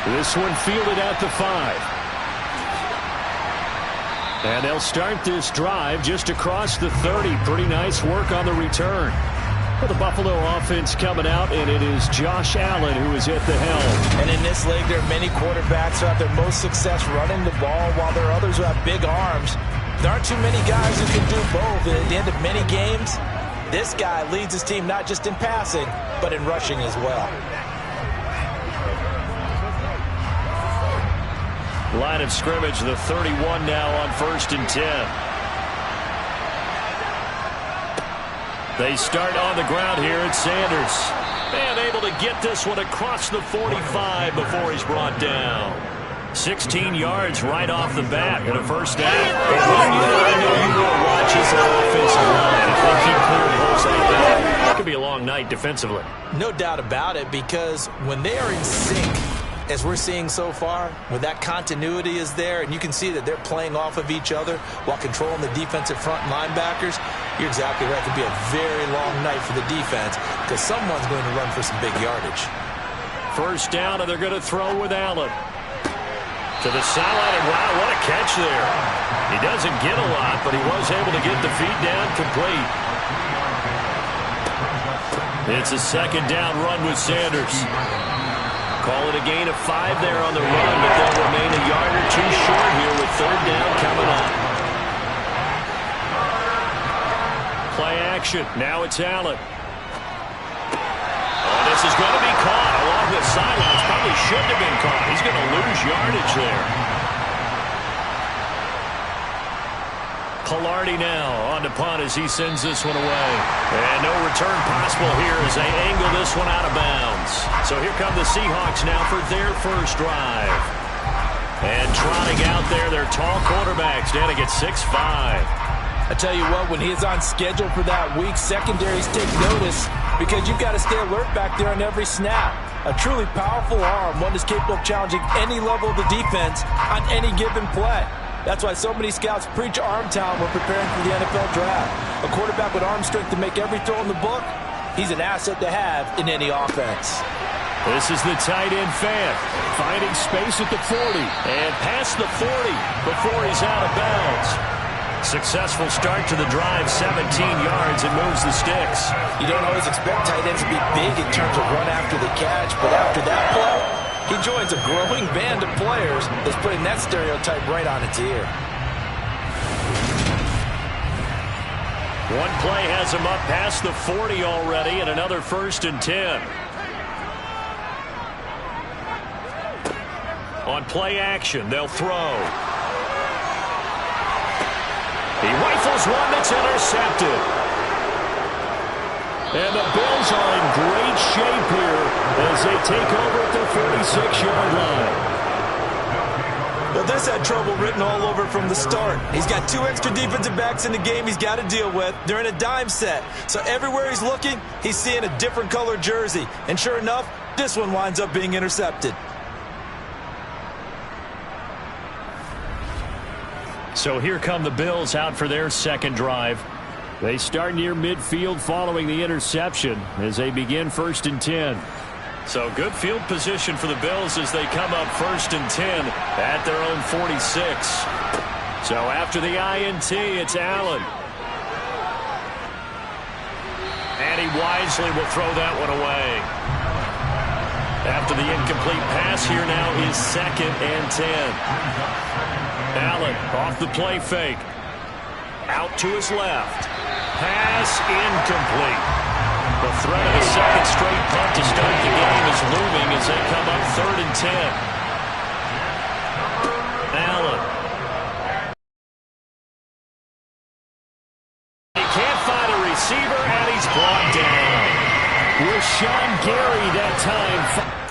This one fielded at the 5. And they'll start this drive just across the 30. Pretty nice work on the return. For the Buffalo offense coming out, and it is Josh Allen who is at the helm. And in this league, there are many quarterbacks who have their most success running the ball, while there are others who have big arms. There aren't too many guys who can do both. And at the end of many games, this guy leads his team not just in passing, but in rushing as well. Line of scrimmage, the 31 now on 1st and 10. They start on the ground here at Sanders. And able to get this one across the 45 before he's brought down. 16 yards right off the bat and a first down. But I know you want to watch his offensive line. If they keep clearing holes like that, it could be a long night defensively. No doubt about it, because when they are in sync, as we're seeing so far, when that continuity is there and you can see that they're playing off of each other while controlling the defensive front linebackers, you're exactly right. It could be a very long night for the defense because someone's going to run for some big yardage. First down, and they're going to throw with Allen. To the sideline, and wow, what a catch there. He doesn't get a lot, but he was able to get the feed down complete. It's a second down run with Sanders. Call it a gain of 5 there on the run, but they'll remain a yard or two short here with third down coming up. Play action. Now it's Allen. Oh, this is going to be caught along the sidelines. Probably shouldn't have been caught. He's going to lose yardage there. Pilardi now on the punt as he sends this one away. And no return possible here as they angle this one out of bounds. So here come the Seahawks now for their first drive. And trotting out there, their tall quarterbacks down to get 6'5". I tell you what, when he is on schedule for that week, secondaries take notice because you've got to stay alert back there on every snap. A truly powerful arm, one that's capable of challenging any level of the defense on any given play. That's why so many scouts preach arm talent when preparing for the NFL draft. A quarterback with arm strength to make every throw in the book, he's an asset to have in any offense. This is the tight end fan, finding space at the 40 and past the 40 before he's out of bounds. Successful start to the drive, 17 yards, and moves the sticks. You don't always expect tight ends to be big in terms of run after the catch, but after that play, he joins a growing band of players that's putting that stereotype right on its ear. One play has him up past the 40 already, and another 1st and 10. On play action, they'll throw. He rifles one that's intercepted. And the Bills are in great shape here as they take over at the 46-yard line. Well, this had trouble written all over from the start. He's got 2 extra defensive backs in the game he's got to deal with. They're in a dime set. So everywhere he's looking, he's seeing a different color jersey. And sure enough, this one winds up being intercepted. So here come the Bills out for their second drive. They start near midfield following the interception as they begin 1st and 10. So good field position for the Bills as they come up 1st and 10 at their own 46. So after the INT, it's Allen. And he wisely will throw that one away. After the incomplete pass, here now is 2nd and 10. Allen off the play fake. Out to his left. Pass incomplete. The threat of a second straight punt to start the game is looming as they come up 3rd and 10. Allen. He can't find a receiver, and he's brought down. Rashawn Gary that time.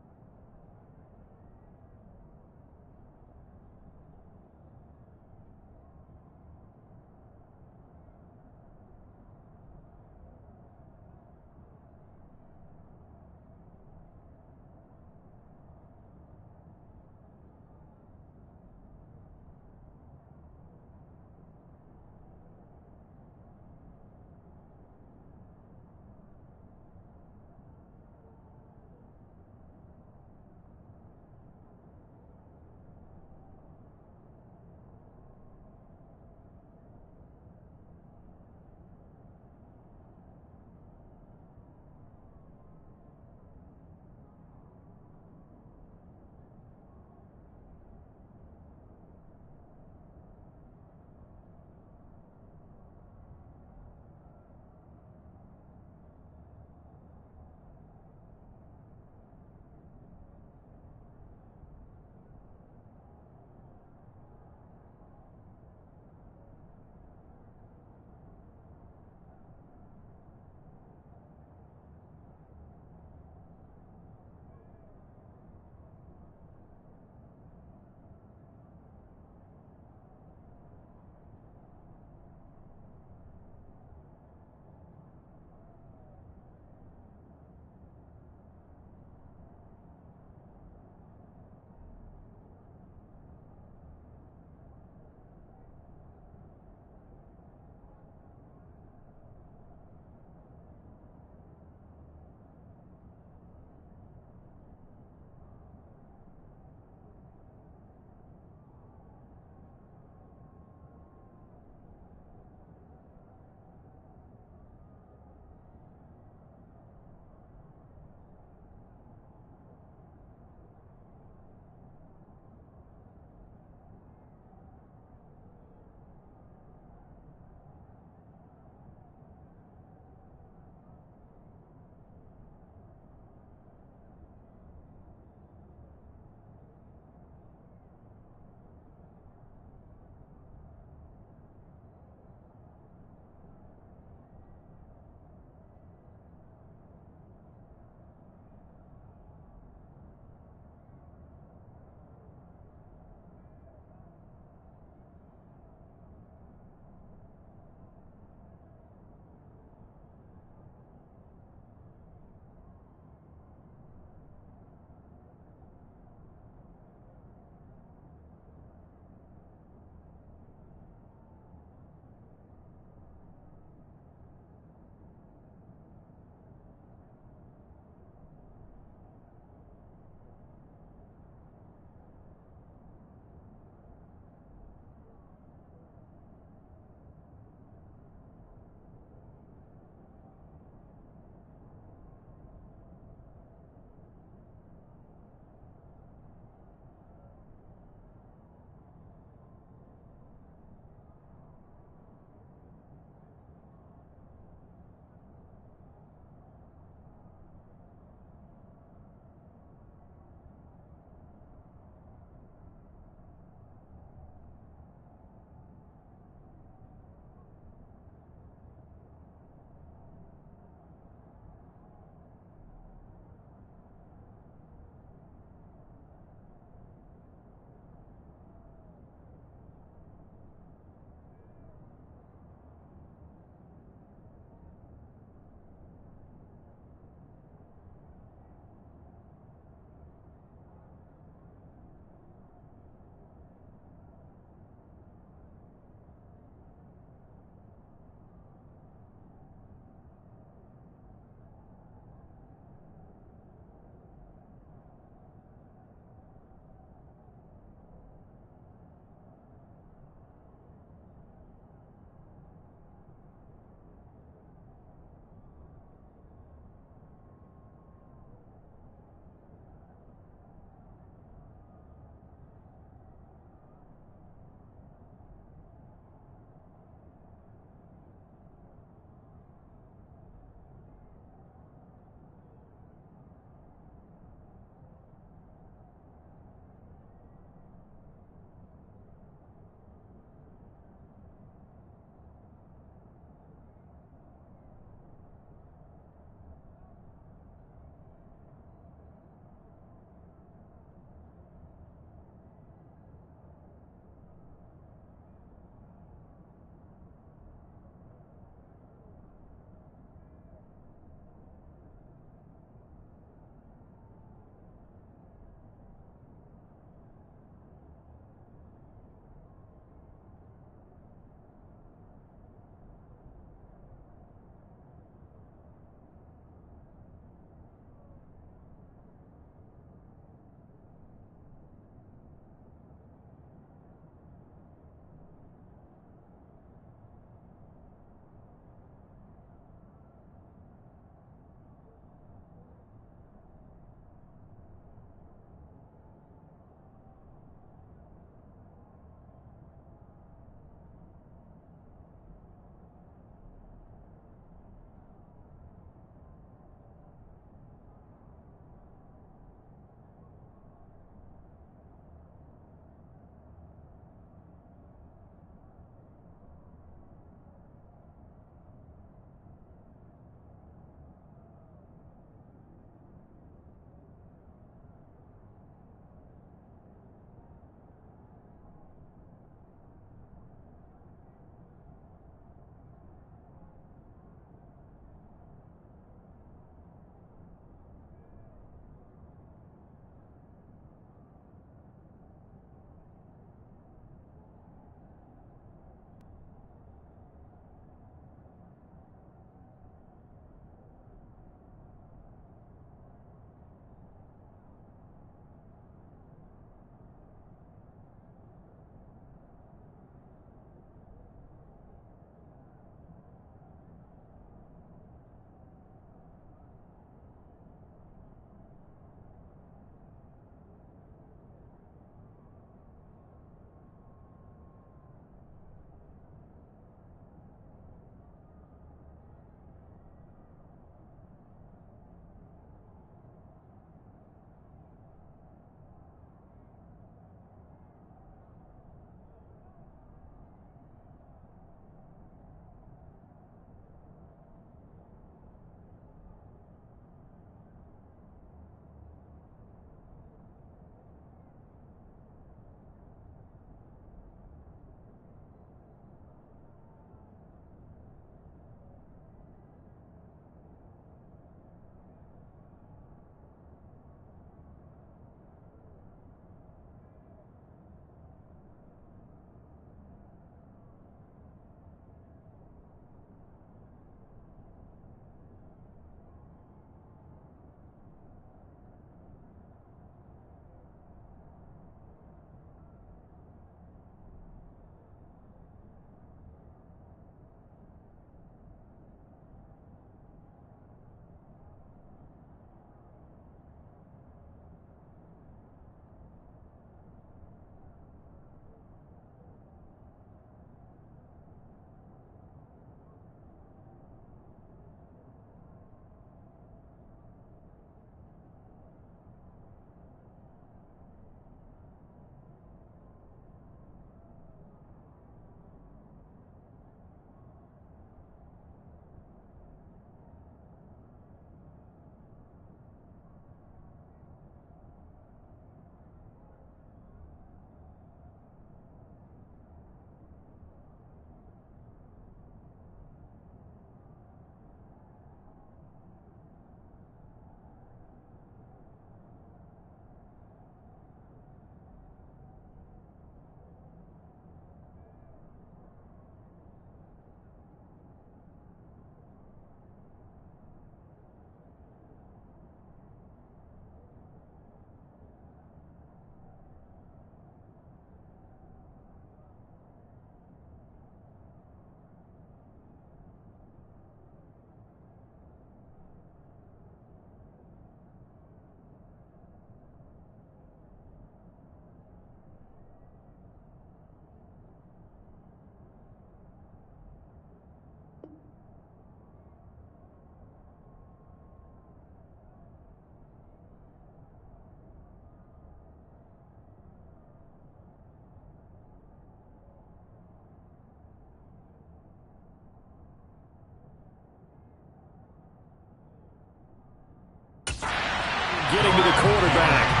getting to the quarterback.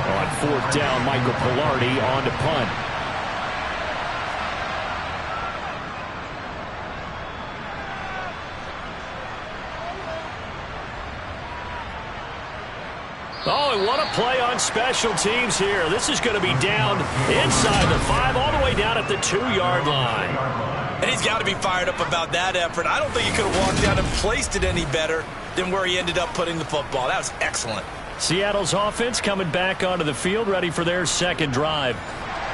On fourth down, Michael Pilardi on to punt. Oh, and what a play on special teams here. This is going to be down inside the 5, all the way down at the 2-yard line. And he's got to be fired up about that effort. I don't think he could have walked down and placed it any better than where he ended up putting the football. That was excellent. Seattle's offense coming back onto the field, ready for their second drive.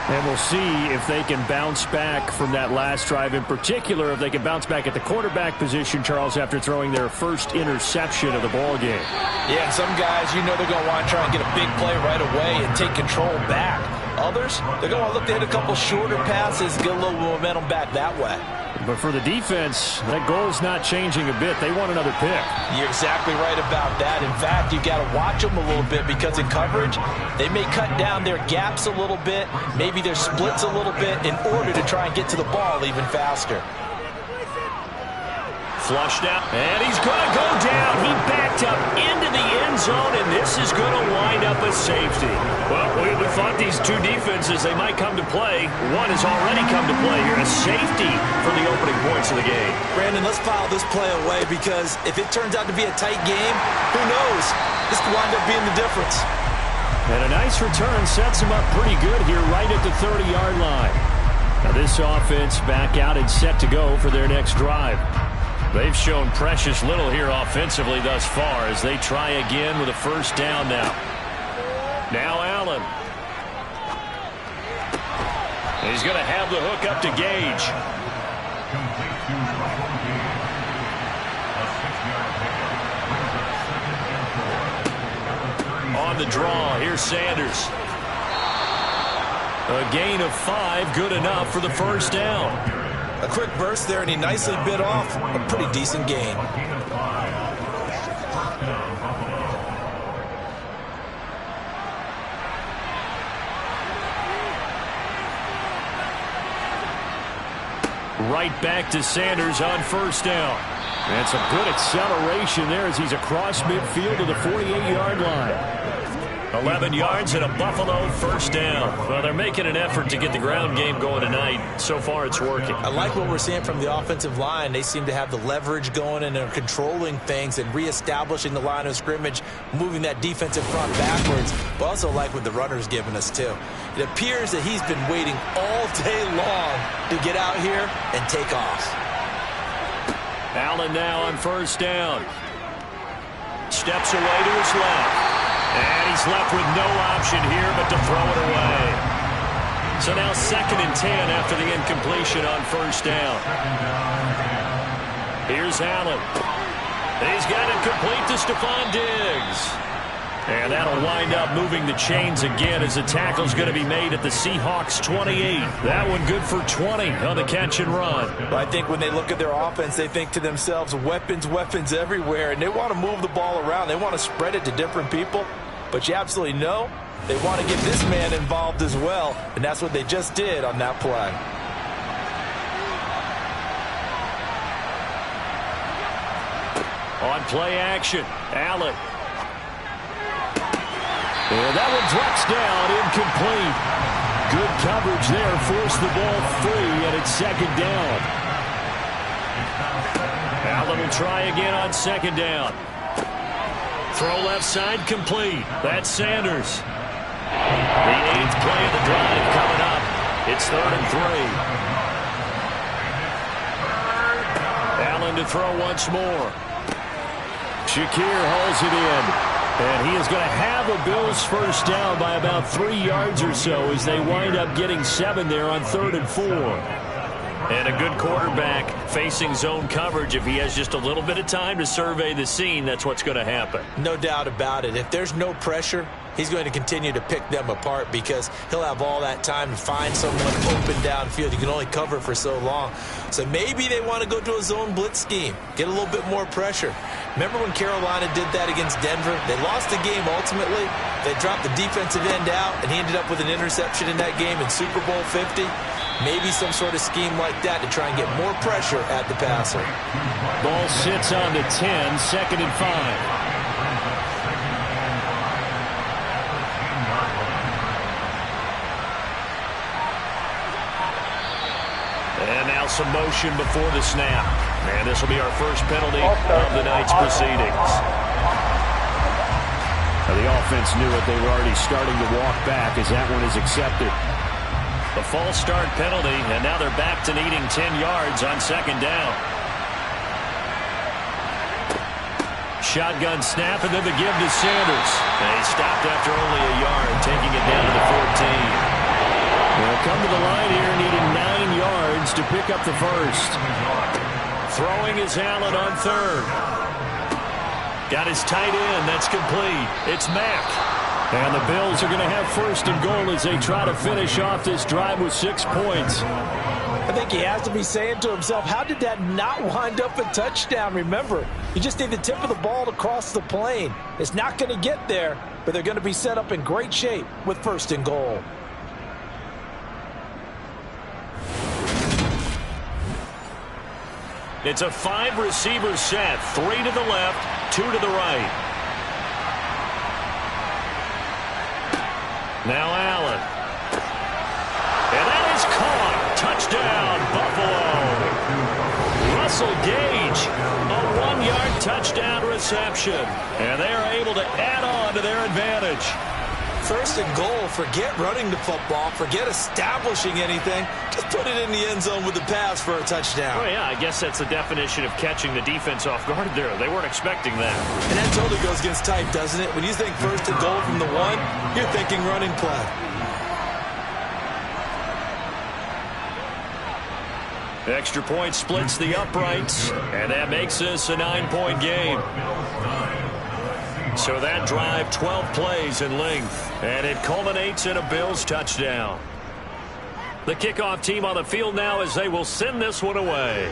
And we'll see if they can bounce back from that last drive, in particular if they can bounce back at the quarterback position, Charles, after throwing their first interception of the ball game. Yeah, and some guys, you know they're going to want to try and get a big play right away and take control back. Others, they're going to look to hit a couple shorter passes, get a little momentum back that way. But for the defense, that goal's not changing a bit. They want another pick. You're exactly right about that. In fact, you got to watch them a little bit because in coverage, they may cut down their gaps a little bit, maybe their splits a little bit in order to try and get to the ball even faster. Flushed out, and he's going to go down. He backed up into the end zone, and this is going to wind up a safety. Well, we thought these two defenses, they might come to play. One has already come to play here, a safety for the opening points of the game. Brandon, let's file this play away because if it turns out to be a tight game, who knows? This could wind up being the difference. And a nice return sets him up pretty good here right at the 30-yard line. Now this offense back out and set to go for their next drive. They've shown precious little here offensively thus far as they try again with a first down now. Now Allen. He's going to have the hook up to Gage. On the draw, here's Sanders. A gain of 5, good enough for the first down. A quick burst there, and he nicely bit off a pretty decent gain. Right back to Sanders on first down. And some good acceleration there as he's across midfield to the 48-yard line. 11 yards and a Buffalo first down. Well, they're making an effort to get the ground game going tonight. So far, it's working. I like what we're seeing from the offensive line. They seem to have the leverage going and are controlling things and reestablishing the line of scrimmage, moving that defensive front backwards. But also like what the runner's giving us, too. It appears that he's been waiting all day long to get out here and take off. Allen now on first down. Steps away to his left. And he's left with no option here but to throw it away. So now 2nd and 10 after the incompletion on first down. Here's Allen. He's got it complete to Stephon Diggs. And that'll wind up moving the chains again as the tackle's going to be made at the Seahawks 28. That one good for 20 on the catch and run. But I think when they look at their offense, they think to themselves, weapons, weapons everywhere. And they want to move the ball around. They want to spread it to different people. But you absolutely know they want to get this man involved as well. And that's what they just did on that play. On play action, Allen. And that one drops down, incomplete. Good coverage there, forced the ball free, and it's 2nd down. Allen will try again on 2nd down. Throw left side complete. That's Sanders. The 8th play of the drive coming up. It's 3rd and 3. Allen to throw once more. Shakir hauls it in. And he is going to have the Bills first down by about 3 yards or so as they wind up getting 7 there on 3rd and 4. And a good quarterback facing zone coverage, if he has just a little bit of time to survey the scene, that's what's going to happen. No doubt about it. If there's no pressure, he's going to continue to pick them apart because he'll have all that time to find someone open downfield. You can only cover for so long. So maybe they want to go to a zone blitz scheme, get a little bit more pressure. Remember when Carolina did that against Denver? They lost the game ultimately. They dropped the defensive end out, and he ended up with an interception in that game in Super Bowl 50. Maybe some sort of scheme like that to try and get more pressure at the passer. Ball sits on the 10, 2nd and 5. And now some motion before the snap. And this will be our first penalty of the night's proceedings. Now the offense knew it. They were already starting to walk back as that one is accepted. The false start penalty, and now they're back to needing 10 yards on 2nd down. Shotgun snap, and then the give to Sanders. And he stopped after only a yard, taking it down to the 14. They'll come to the line here, needing 9 yards to pick up the first. Throwing is Allen on 3rd. Got his tight end. That's complete. It's Mack. And the Bills are going to have 1st and goal as they try to finish off this drive with 6 points. I think he has to be saying to himself, how did that not wind up a touchdown? Remember, you just need the tip of the ball to cross the plane. It's not going to get there, but they're going to be set up in great shape with 1st and goal. It's a 5-receiver set. 3 to the left, 2 to the right. Now Allen. And that is caught. Touchdown, Buffalo. Russell Gage, a 1-yard touchdown reception. And they are able to add on to their advantage. 1st and goal. Forget running the football. Forget establishing anything. Just put it in the end zone with the pass for a touchdown. Oh, yeah, I guess that's the definition of catching the defense off guard there. They weren't expecting that. And that totally goes against type, doesn't it? When you think 1st and goal from the 1, you're thinking running play. Extra point splits the uprights, and that makes this a 9-point game. So that drive, 12 plays in length, and it culminates in a Bills touchdown. The kickoff team on the field now as they will send this one away.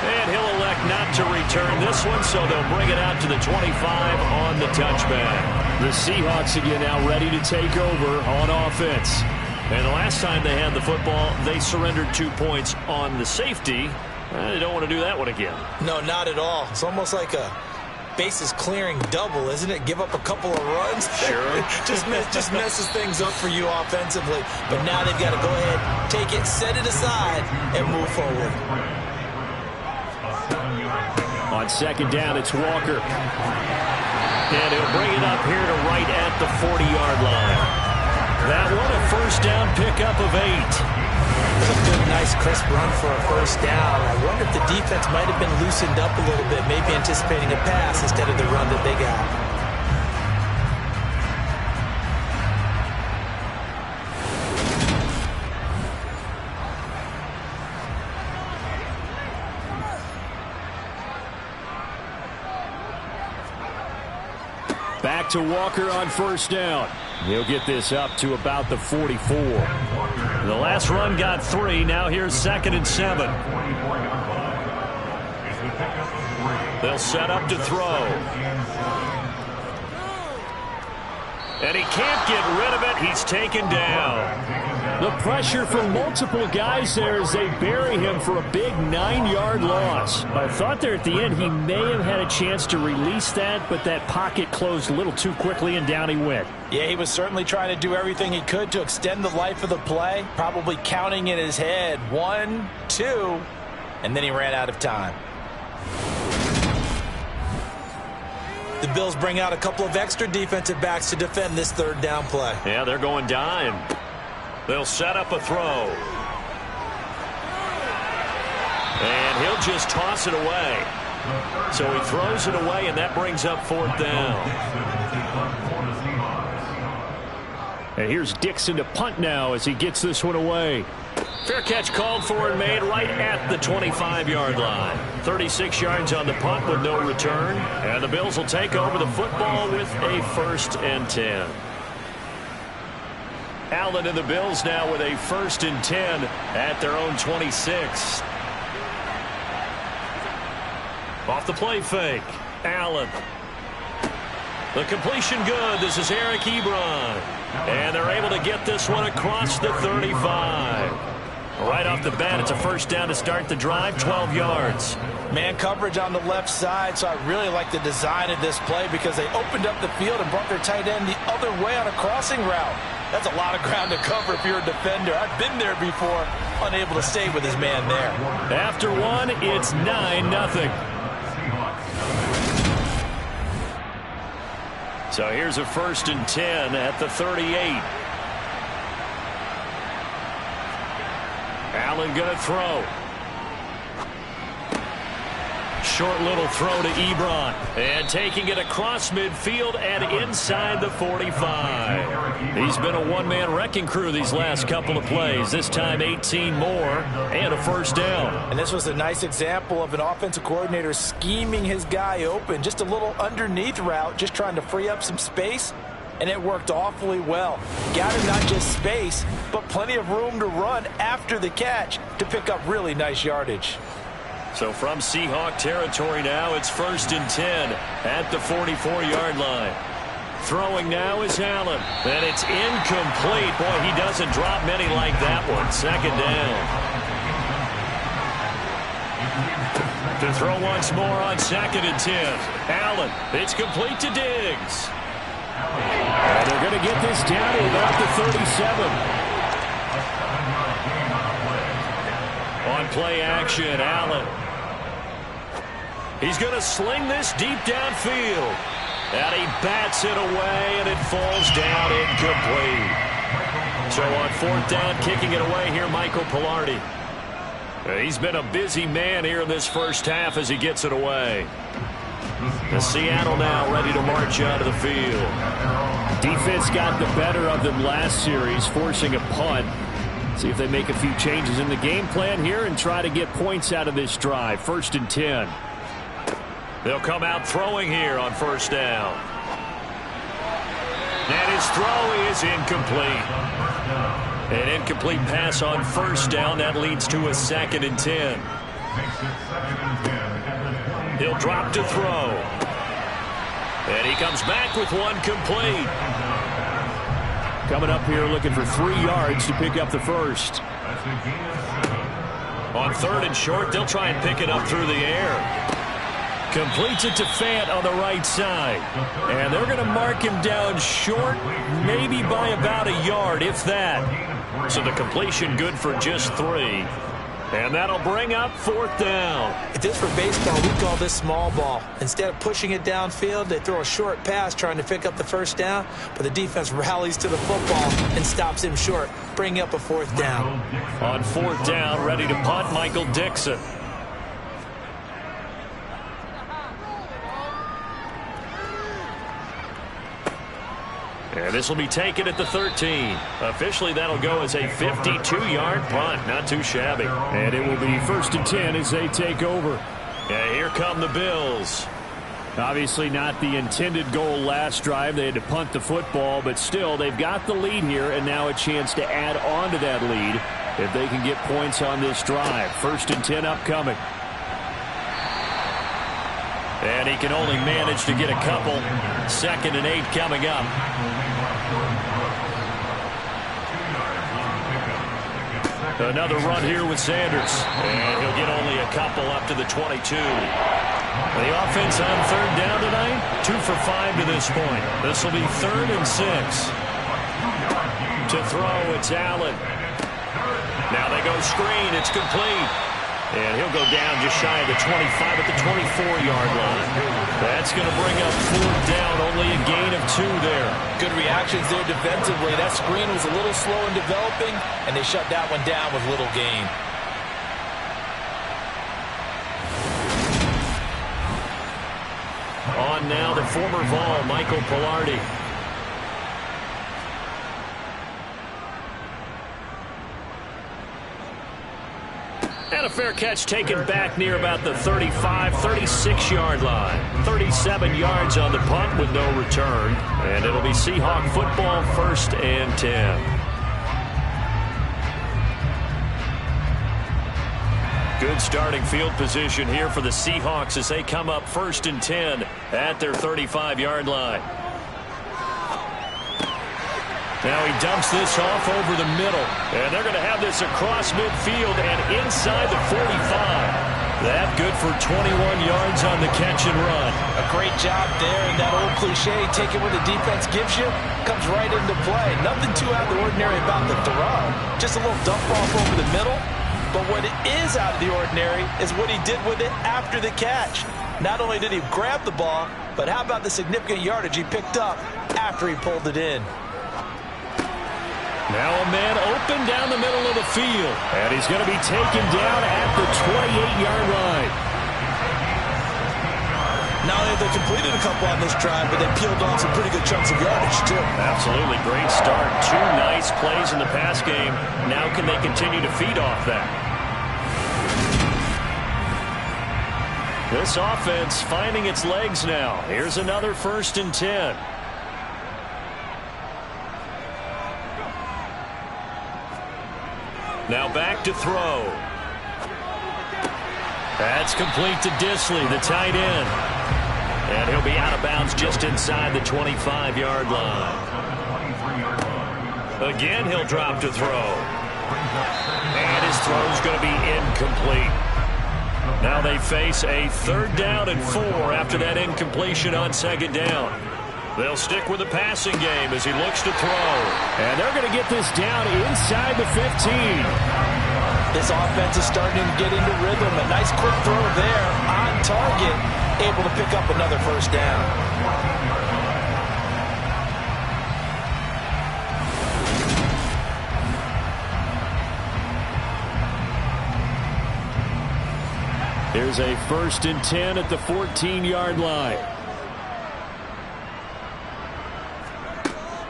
And he'll elect not to return this one, so they'll bring it out to the 25 on the touchback. The Seahawks again now ready to take over on offense. And the last time they had the football, they surrendered 2 points on the safety. They don't want to do that one again. No, not at all. It's almost like a bases clearing double, isn't it? Give up a couple of runs. Sure. just messes things up for you offensively. But now they've got to go ahead, take it, set it aside, and move forward. On 2nd down, it's Walker. And he'll bring it up here to right at the 40-yard line. That one, a 1st down pickup of 8. It's a good, nice, crisp run for a 1st down. I wonder if the defense might have been loosened up a little bit, maybe anticipating a pass instead of the run that they got. Back to Walker on 1st down. He'll get this up to about the 44. The last run got 3. Now here's 2nd and 7. They'll set up to throw. And he can't get rid of it. He's taken down. The pressure from multiple guys there as they bury him for a big 9-yard loss. I thought there at the end he may have had a chance to release that, but that pocket closed a little too quickly and down he went. Yeah, he was certainly trying to do everything he could to extend the life of the play, probably counting in his head 1, 2, and then he ran out of time. The Bills bring out a couple of extra defensive backs to defend this 3rd down play. Yeah, they're going dime. They'll set up a throw. And he'll just toss it away. So he throws it away, and that brings up 4th down. And here's Dixon to punt now as he gets this one away. Fair catch called for and made right at the 25-yard line. 36 yards on the punt with no return. And the Bills will take over the football with a 1st and 10. Allen and the Bills now with a 1st and 10 at their own 26. Off the play fake. Allen. The completion good. This is Eric Ebron. And they're able to get this one across the 35. Right off the bat, it's a 1st down to start the drive, 12 yards. Man coverage on the left side, so I really like the design of this play because they opened up the field and brought their tight end the other way on a crossing route. That's a lot of ground to cover if you're a defender. I've been there before, unable to stay with his man there. After one, it's 9-0. So here's a 1st and 10 at the 38. Allen going to throw. Short little throw to Ebron. And taking it across midfield and inside the 45. He's been a one-man wrecking crew these last couple of plays. This time 18 more and a 1st down. And this was a nice example of an offensive coordinator scheming his guy open. Just a little underneath route, just trying to free up some space. And it worked awfully well. Got him not just space, but plenty of room to run after the catch to pick up really nice yardage. So from Seahawk territory now, it's 1st and 10 at the 44-yard line. Throwing now is Allen. And it's incomplete. Boy, he doesn't drop many like that one. 2nd down. To throw once more on 2nd and 10. Allen, it's complete to Diggs. And they're going to get this down to about the 37. On play action, Allen. He's going to sling this deep downfield. And he bats it away, and it falls down incomplete. So on 4th down, kicking it away here, Michael Pilardi. He's been a busy man here in this first half as he gets it away. The Seattle now ready to march out of the field. Defense got the better of them last series, forcing a punt. See if they make a few changes in the game plan here and try to get points out of this drive. 1st and 10. They'll come out throwing here on 1st down. And his throw is incomplete. An incomplete pass on 1st down. That leads to a 2nd and 10. He'll drop to throw. And he comes back with one complete. Coming up here looking for 3 yards to pick up the 1st. On 3rd and short, they'll try and pick it up through the air. Completes it to Fant on the right side. And they're going to mark him down short, maybe by about a yard, if that. So the completion good for just 3. And that'll bring up 4th down. If this were baseball, we call this small ball. Instead of pushing it downfield, they throw a short pass trying to pick up the 1st down, but the defense rallies to the football and stops him short, bringing up a 4th down. On 4th down, ready to punt, Michael Dixon. And this will be taken at the 13. Officially, that'll go as a 52-yard punt. Not too shabby. And it will be 1st and 10 as they take over. Yeah, here come the Bills. Obviously not the intended goal last drive. They had to punt the football, but still, they've got the lead here, and now a chance to add on to that lead if they can get points on this drive. 1st and 10 upcoming. And he can only manage to get a couple. 2nd and 8 coming up. Another run here with Sanders. And he'll get only a couple up to the 22. The offense on 3rd down tonight, 2 for 5 to this point. This will be 3rd and 6. To throw, it's Allen. Now they go screen. It's complete. And he'll go down just shy of the 25 at the 24-yard line. That's going to bring up 4th down, only a gain of 2 there. Good reactions there defensively. That screen was a little slow in developing, and they shut that one down with little gain. On now the former Vol, Michael Pilardi. And a fair catch taken back near about the 35, 36-yard line. 37 yards on the punt with no return. And it'll be Seahawk football, 1st and 10. Good starting field position here for the Seahawks as they come up 1st and 10 at their 35-yard line. Now he dumps this off over the middle. And they're going to have this across midfield and inside the 45. That good for 21 yards on the catch and run. A great job there, and that old cliche, taking what the defense gives you, comes right into play. Nothing too out of the ordinary about the throw. Just a little dump off over the middle. But what is out of the ordinary is what he did with it after the catch. Not only did he grab the ball, but how about the significant yardage he picked up after he pulled it in. Now a man open down the middle of the field. And he's going to be taken down at the 28-yard line. Not only have they completed a couple on this drive, but they peeled off some pretty good chunks of yardage, too. Absolutely. Great start. 2 nice plays in the pass game. Now can they continue to feed off that? This offense finding its legs now. Here's another 1st and 10. Now back to throw. That's complete to Disley, the tight end. And he'll be out of bounds just inside the 25-yard line. Again, he'll drop to throw. And his throw's going to be incomplete. Now they face a 3rd down and 4 after that incompletion on 2nd down. They'll stick with the passing game as he looks to throw. And they're going to get this down inside the 15. This offense is starting to get into rhythm. A nice quick throw there on target, able to pick up another 1st down. Here's a 1st and 10 at the 14-yard line.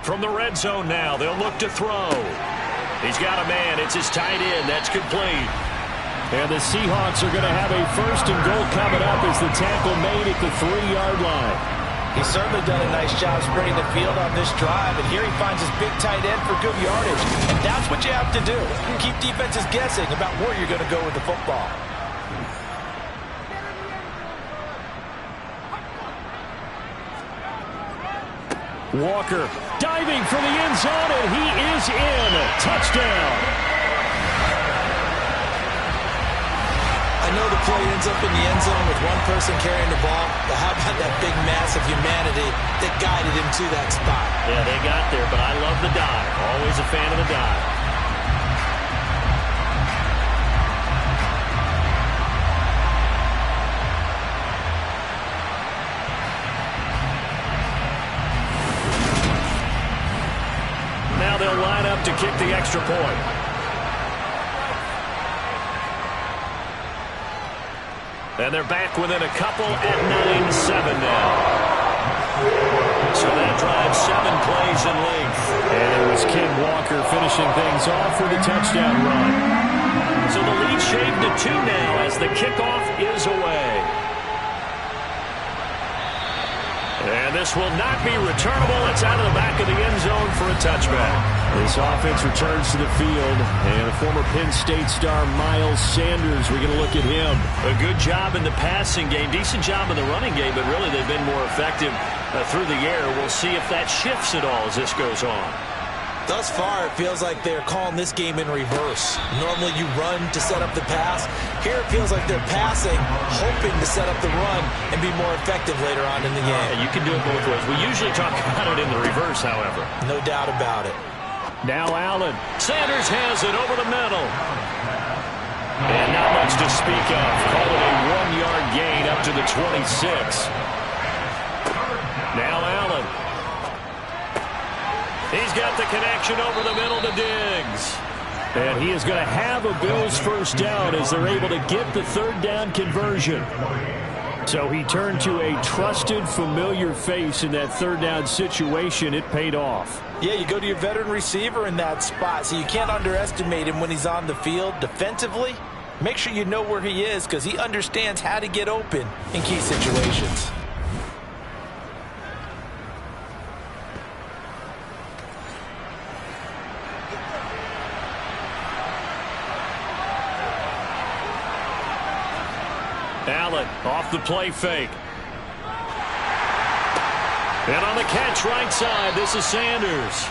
From the red zone now, they'll look to throw. He's got a man. It's his tight end. That's complete. And the Seahawks are going to have a 1st and goal coming up as the tackle made at the 3-yard line. He's certainly done a nice job spreading the field on this drive, and here he finds his big tight end for good yardage. And that's what you have to do. Keep defenses guessing about where you're going to go with the football. Walker diving for the end zone, and he is in. Touchdown. I know the play ends up in the end zone with one person carrying the ball, but how about that big mass of humanity that guided him to that spot? Yeah, they got there, but I love the dive. Always a fan of the dive. Now they'll line up to kick the extra point. And they're back within a couple at 9-7 now. So that drives 7 plays in length. And it was Ken Walker finishing things off with a touchdown run. So the lead shaved to 2 now as the kickoff is away. And this will not be returnable. It's out of the back of the end zone for a touchback. This offense returns to the field, and a former Penn State star, Miles Sanders, we're going to look at him. A good job in the passing game, decent job in the running game, but really they've been more effective through the air. We'll see if that shifts at all as this goes on. Thus far, it feels like they're calling this game in reverse. Normally you run to set up the pass. Here it feels like they're passing, hoping to set up the run and be more effective later on in the game. Yeah, you can do it both ways. We usually talk about it in the reverse, however. No doubt about it. Now Allen. Sanders has it over the middle. And not much to speak of. Call it a 1-yard gain up to the 26. Now Allen. He's got the connection over the middle to Diggs. And he is going to have a Bills 1st down as they're able to get the 3rd down conversion. So he turned to a trusted, familiar face in that 3rd down situation. It paid off. Yeah, you go to your veteran receiver in that spot, so you can't underestimate him when he's on the field defensively Make sure you know where he is because he understands how to get open in key situations. Allen off the play fake. And on the catch right side, this is Sanders.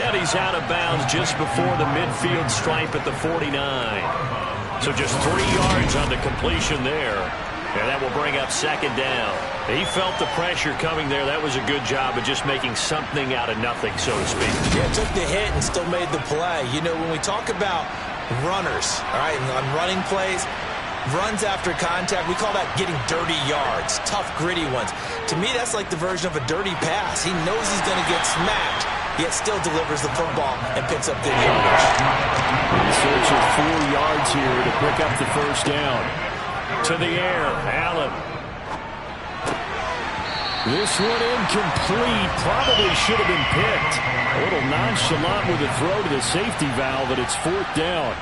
And he's out of bounds just before the midfield stripe at the 49. So just 3 yards on the completion there. And that will bring up second down. He felt the pressure coming there. That was a good job of just making something out of nothing, so to speak. Yeah, took the hit and still made the play. You know, when we talk about runners, all right, on running plays, runs after contact, we call that getting dirty yards, tough, gritty ones. To me, that's like the version of a dirty pass. He knows he's going to get smacked, yet still delivers the football and picks up good yardage. In search of 4 yards here to pick up the first down. To the air, Allen. This one incomplete. Probably should have been picked. A little nonchalant with a throw to the safety valve, and it's 4th down.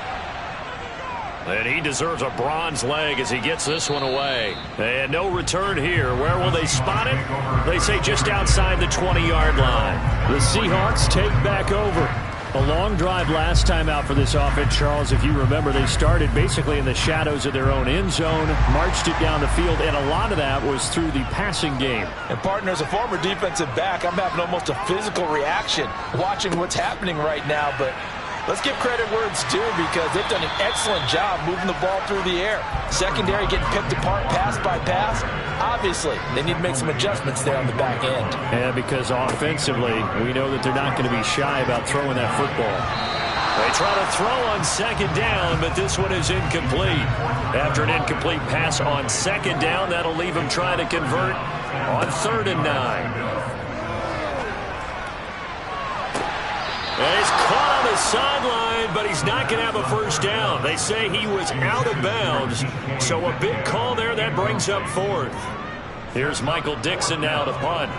And he deserves a bronze leg as he gets this one away. And no return here. Where will they spot it? They say just outside the 20-yard line. The Seahawks take back over. A long drive last time out for this offense, Charles. If you remember, they started basically in the shadows of their own end zone, marched it down the field, and a lot of that was through the passing game. And, partner, as a former defensive back, I'm having almost a physical reaction watching what's happening right now, but let's give credit where it's due because they've done an excellent job moving the ball through the air. Secondary getting picked apart pass by pass. Obviously, they need to make some adjustments there on the back end. Yeah, because offensively, we know that they're not going to be shy about throwing that football. They try to throw on second down, but this one is incomplete. After an incomplete pass on second down, that'll leave them trying to convert on 3rd and 9. And he's caught on the sideline, but he's not going to have a first down. They say he was out of bounds. So a big call there. That brings up 4th. Here's Michael Dixon now to punt.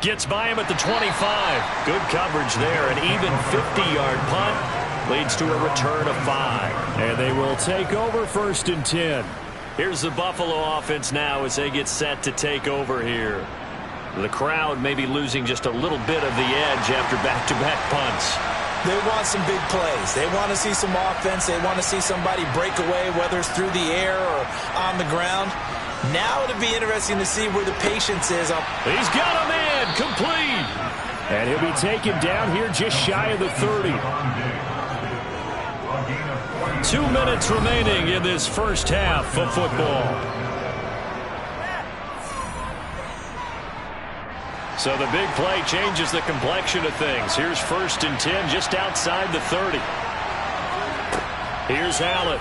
Gets by him at the 25. Good coverage there. An even 50-yard punt leads to a return of 5. And they will take over 1st and 10. Here's the Buffalo offense now as they get set to take over here. The crowd may be losing just a little bit of the edge after back-to-back punts. They want some big plays. They want to see some offense. They want to see somebody break away, whether it's through the air or on the ground. Now it'll be interesting to see where the patience is. He's got a man complete. And he'll be taken down here just shy of the 30. 2 minutes remaining in this first half of football. So the big play changes the complexion of things. Here's 1st and 10 just outside the 30. Here's Allen.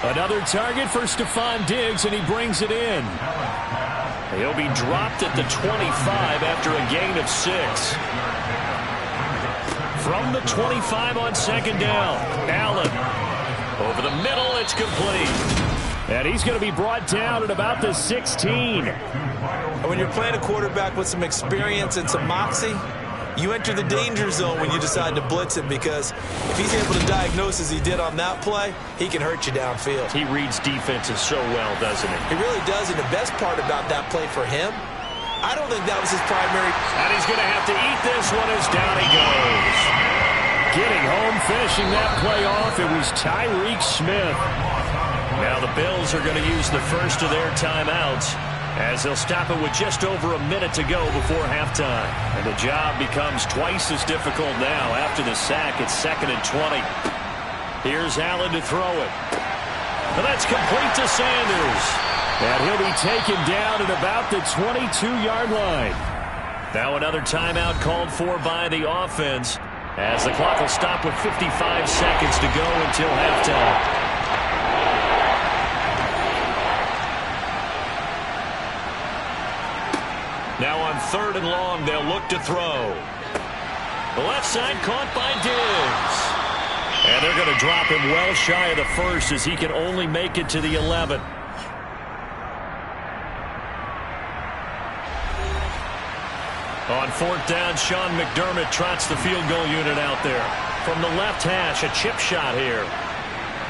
Another target for Stephon Diggs, and he brings it in. He'll be dropped at the 25 after a gain of 6. From the 25 on second down, Allen. Over the middle, it's complete. And he's going to be brought down at about the 16. And when you're playing a quarterback with some experience and some moxie, you enter the danger zone when you decide to blitz him because if he's able to diagnose as he did on that play, he can hurt you downfield. He reads defenses so well, doesn't he? He really does, and the best part about that play for him, I don't think that was his primary. And he's going to have to eat this one as down he goes. Getting home, finishing that play off, it was Tyreek Smith. Now the Bills are going to use the first of their timeouts as they'll stop it with just over a minute to go before halftime. And the job becomes twice as difficult now after the sack. It's 2nd and 20. Here's Allen to throw it. And that's complete to Sanders. And he'll be taken down at about the 22-yard line. Now another timeout called for by the offense as the clock will stop with 55 seconds to go until halftime. Now on 3rd and long, they'll look to throw. The left side caught by Diggs. And they're going to drop him well shy of the 1st as he can only make it to the 11. On fourth down, Sean McDermott trots the field goal unit out there. From the left hash, a chip shot here.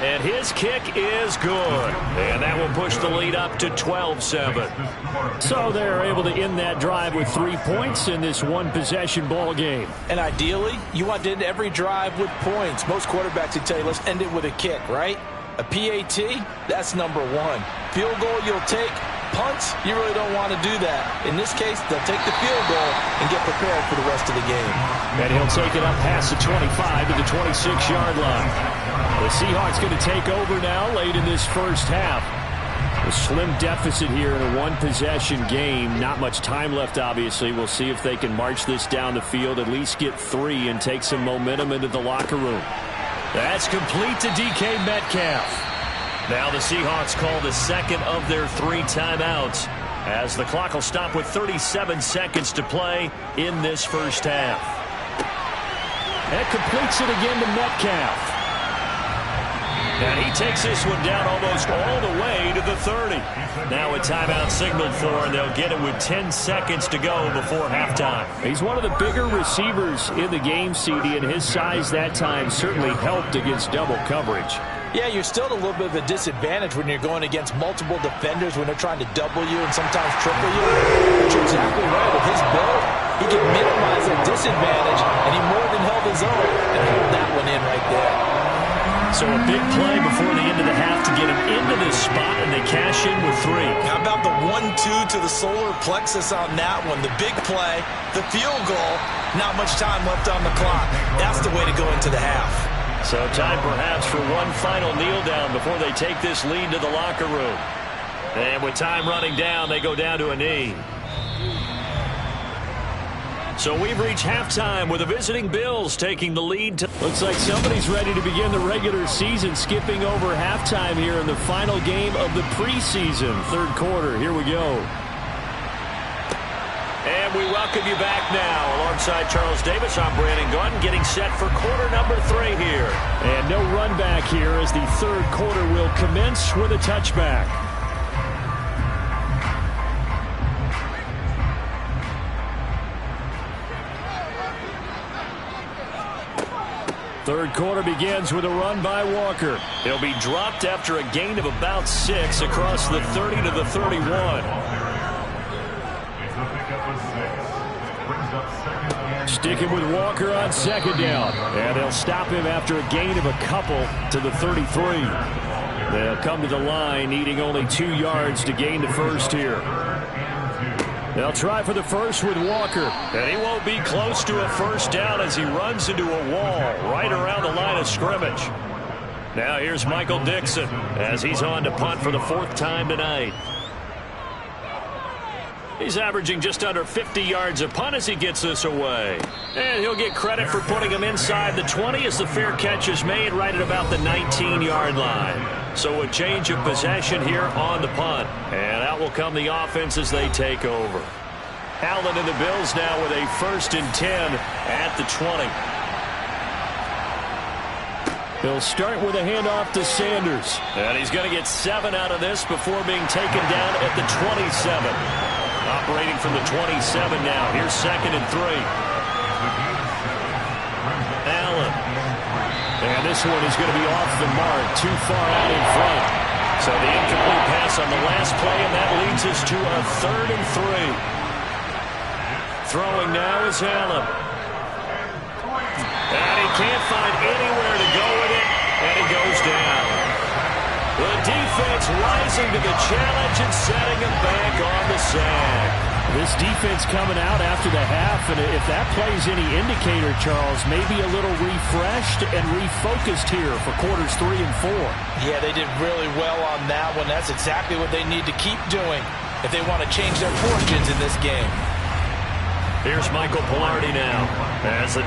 And his kick is good. And that will push the lead up to 12-7. So they're able to end that drive with 3 points in this one-possession ball game. And ideally, you want to end every drive with points. Most quarterbacks would tell you, let's end it with a kick, right? A PAT, that's number one. Field goal you'll take. Punts, you really don't want to do that. In this case, they'll take the field goal and get prepared for the rest of the game. And he'll take it up past the 25 to the 26-yard line. The Seahawks going to take over now late in this first half. A slim deficit here in a one-possession game. Not much time left, obviously. We'll see if they can march this down the field, at least get 3, and take some momentum into the locker room. That's complete to DK Metcalf. Now the Seahawks call the second of their 3 timeouts as the clock will stop with 37 seconds to play in this first half. That completes it again to Metcalf. And he takes this one down almost all the way to the 30. Now a timeout signaled for, and they'll get it with 10 seconds to go before halftime. He's one of the bigger receivers in the game, CD, and his size that time certainly helped against double coverage. Yeah, you're still at a little bit of a disadvantage when you're going against multiple defenders when they're trying to double you and sometimes triple you. But you're exactly right. With his build, he can minimize that disadvantage, and he more than held his own and held that one in right there. So a big play before the end of the half to get him into this spot, and they cash in with 3. How about the 1-2 to the solar plexus on that one? The big play, the field goal, not much time left on the clock. That's the way to go into the half. So time perhaps for one final kneel down before they take this lead to the locker room. And with time running down, they go down to a knee. So we've reached halftime with the visiting Bills taking the lead. Looks like somebody's ready to begin the regular season, skipping over halftime here in the final game of the preseason. Third quarter, here we go. And we welcome you back now. Alongside Charles Davis, I'm Brandon Gaudin, getting set for quarter number 3 here. And no run back here as the third quarter will commence with a touchback. Third quarter begins with a run by Walker. He'll be dropped after a gain of about 6 across the 30 to the 31. Sticking with Walker on second down. And they'll stop him after a gain of a couple to the 33. They'll come to the line needing only 2 yards to gain the first here. They'll try for the first with Walker. And he won't be close to a first down as he runs into a wall right around the line of scrimmage. Now here's Michael Dixon as he's on to punt for the 4th time tonight. He's averaging just under 50 yards a punt as he gets this away. And he'll get credit for putting him inside the 20 as the fair catch is made right at about the 19-yard line. So a change of possession here on the punt. And out will come the offense as they take over. Allen and the Bills now with a 1st and 10 at the 20. He'll start with a handoff to Sanders. And he's going to get 7 out of this before being taken down at the 27. Operating from the 27 now. Here's 2nd and 3. Allen. And this one is going to be off the mark. Too far out in front. So the incomplete pass on the last play, and that leads us to a 3rd and 3. Throwing now is Allen. And he can't find anywhere to go with it, and he goes down. The defense rising to the challenge and setting him back on the sack. This defense coming out after the half, and if that plays any indicator, Charles, maybe a little refreshed and refocused here for quarters 3 and 4. Yeah, they did really well on that one. That's exactly what they need to keep doing if they want to change their fortunes in this game. Here's Michael Pilardi now as it.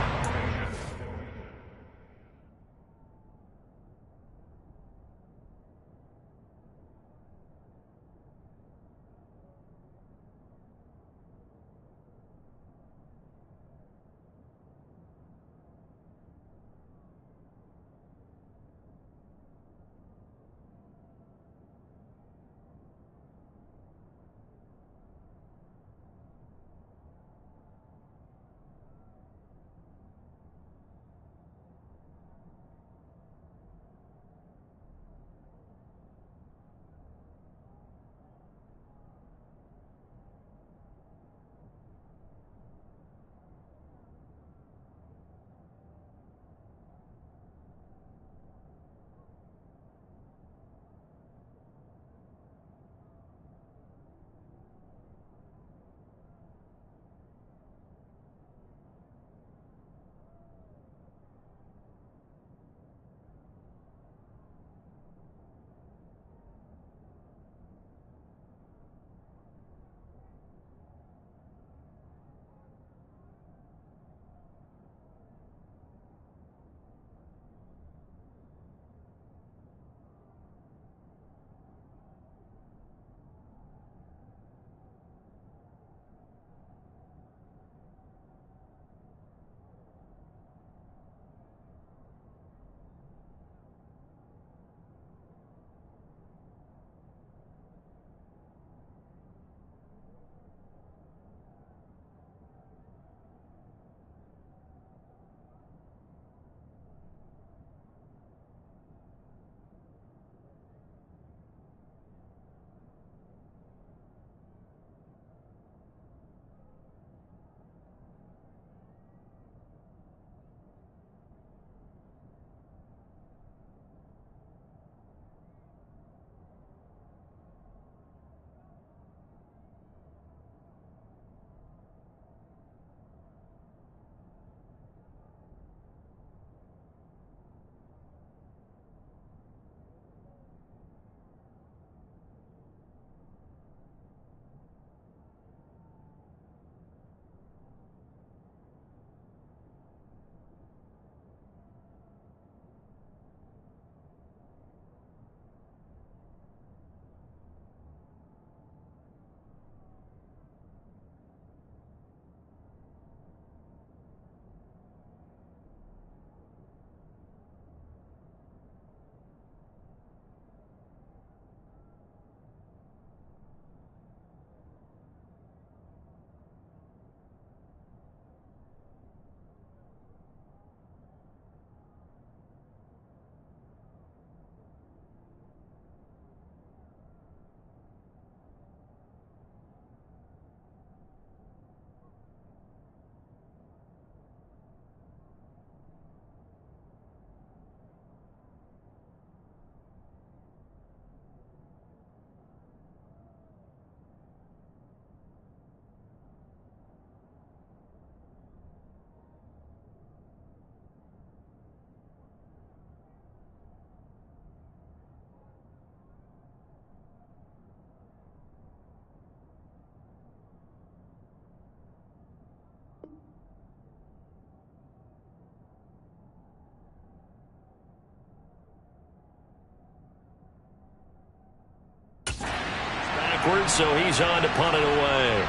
backwards, so he's on to punt it away.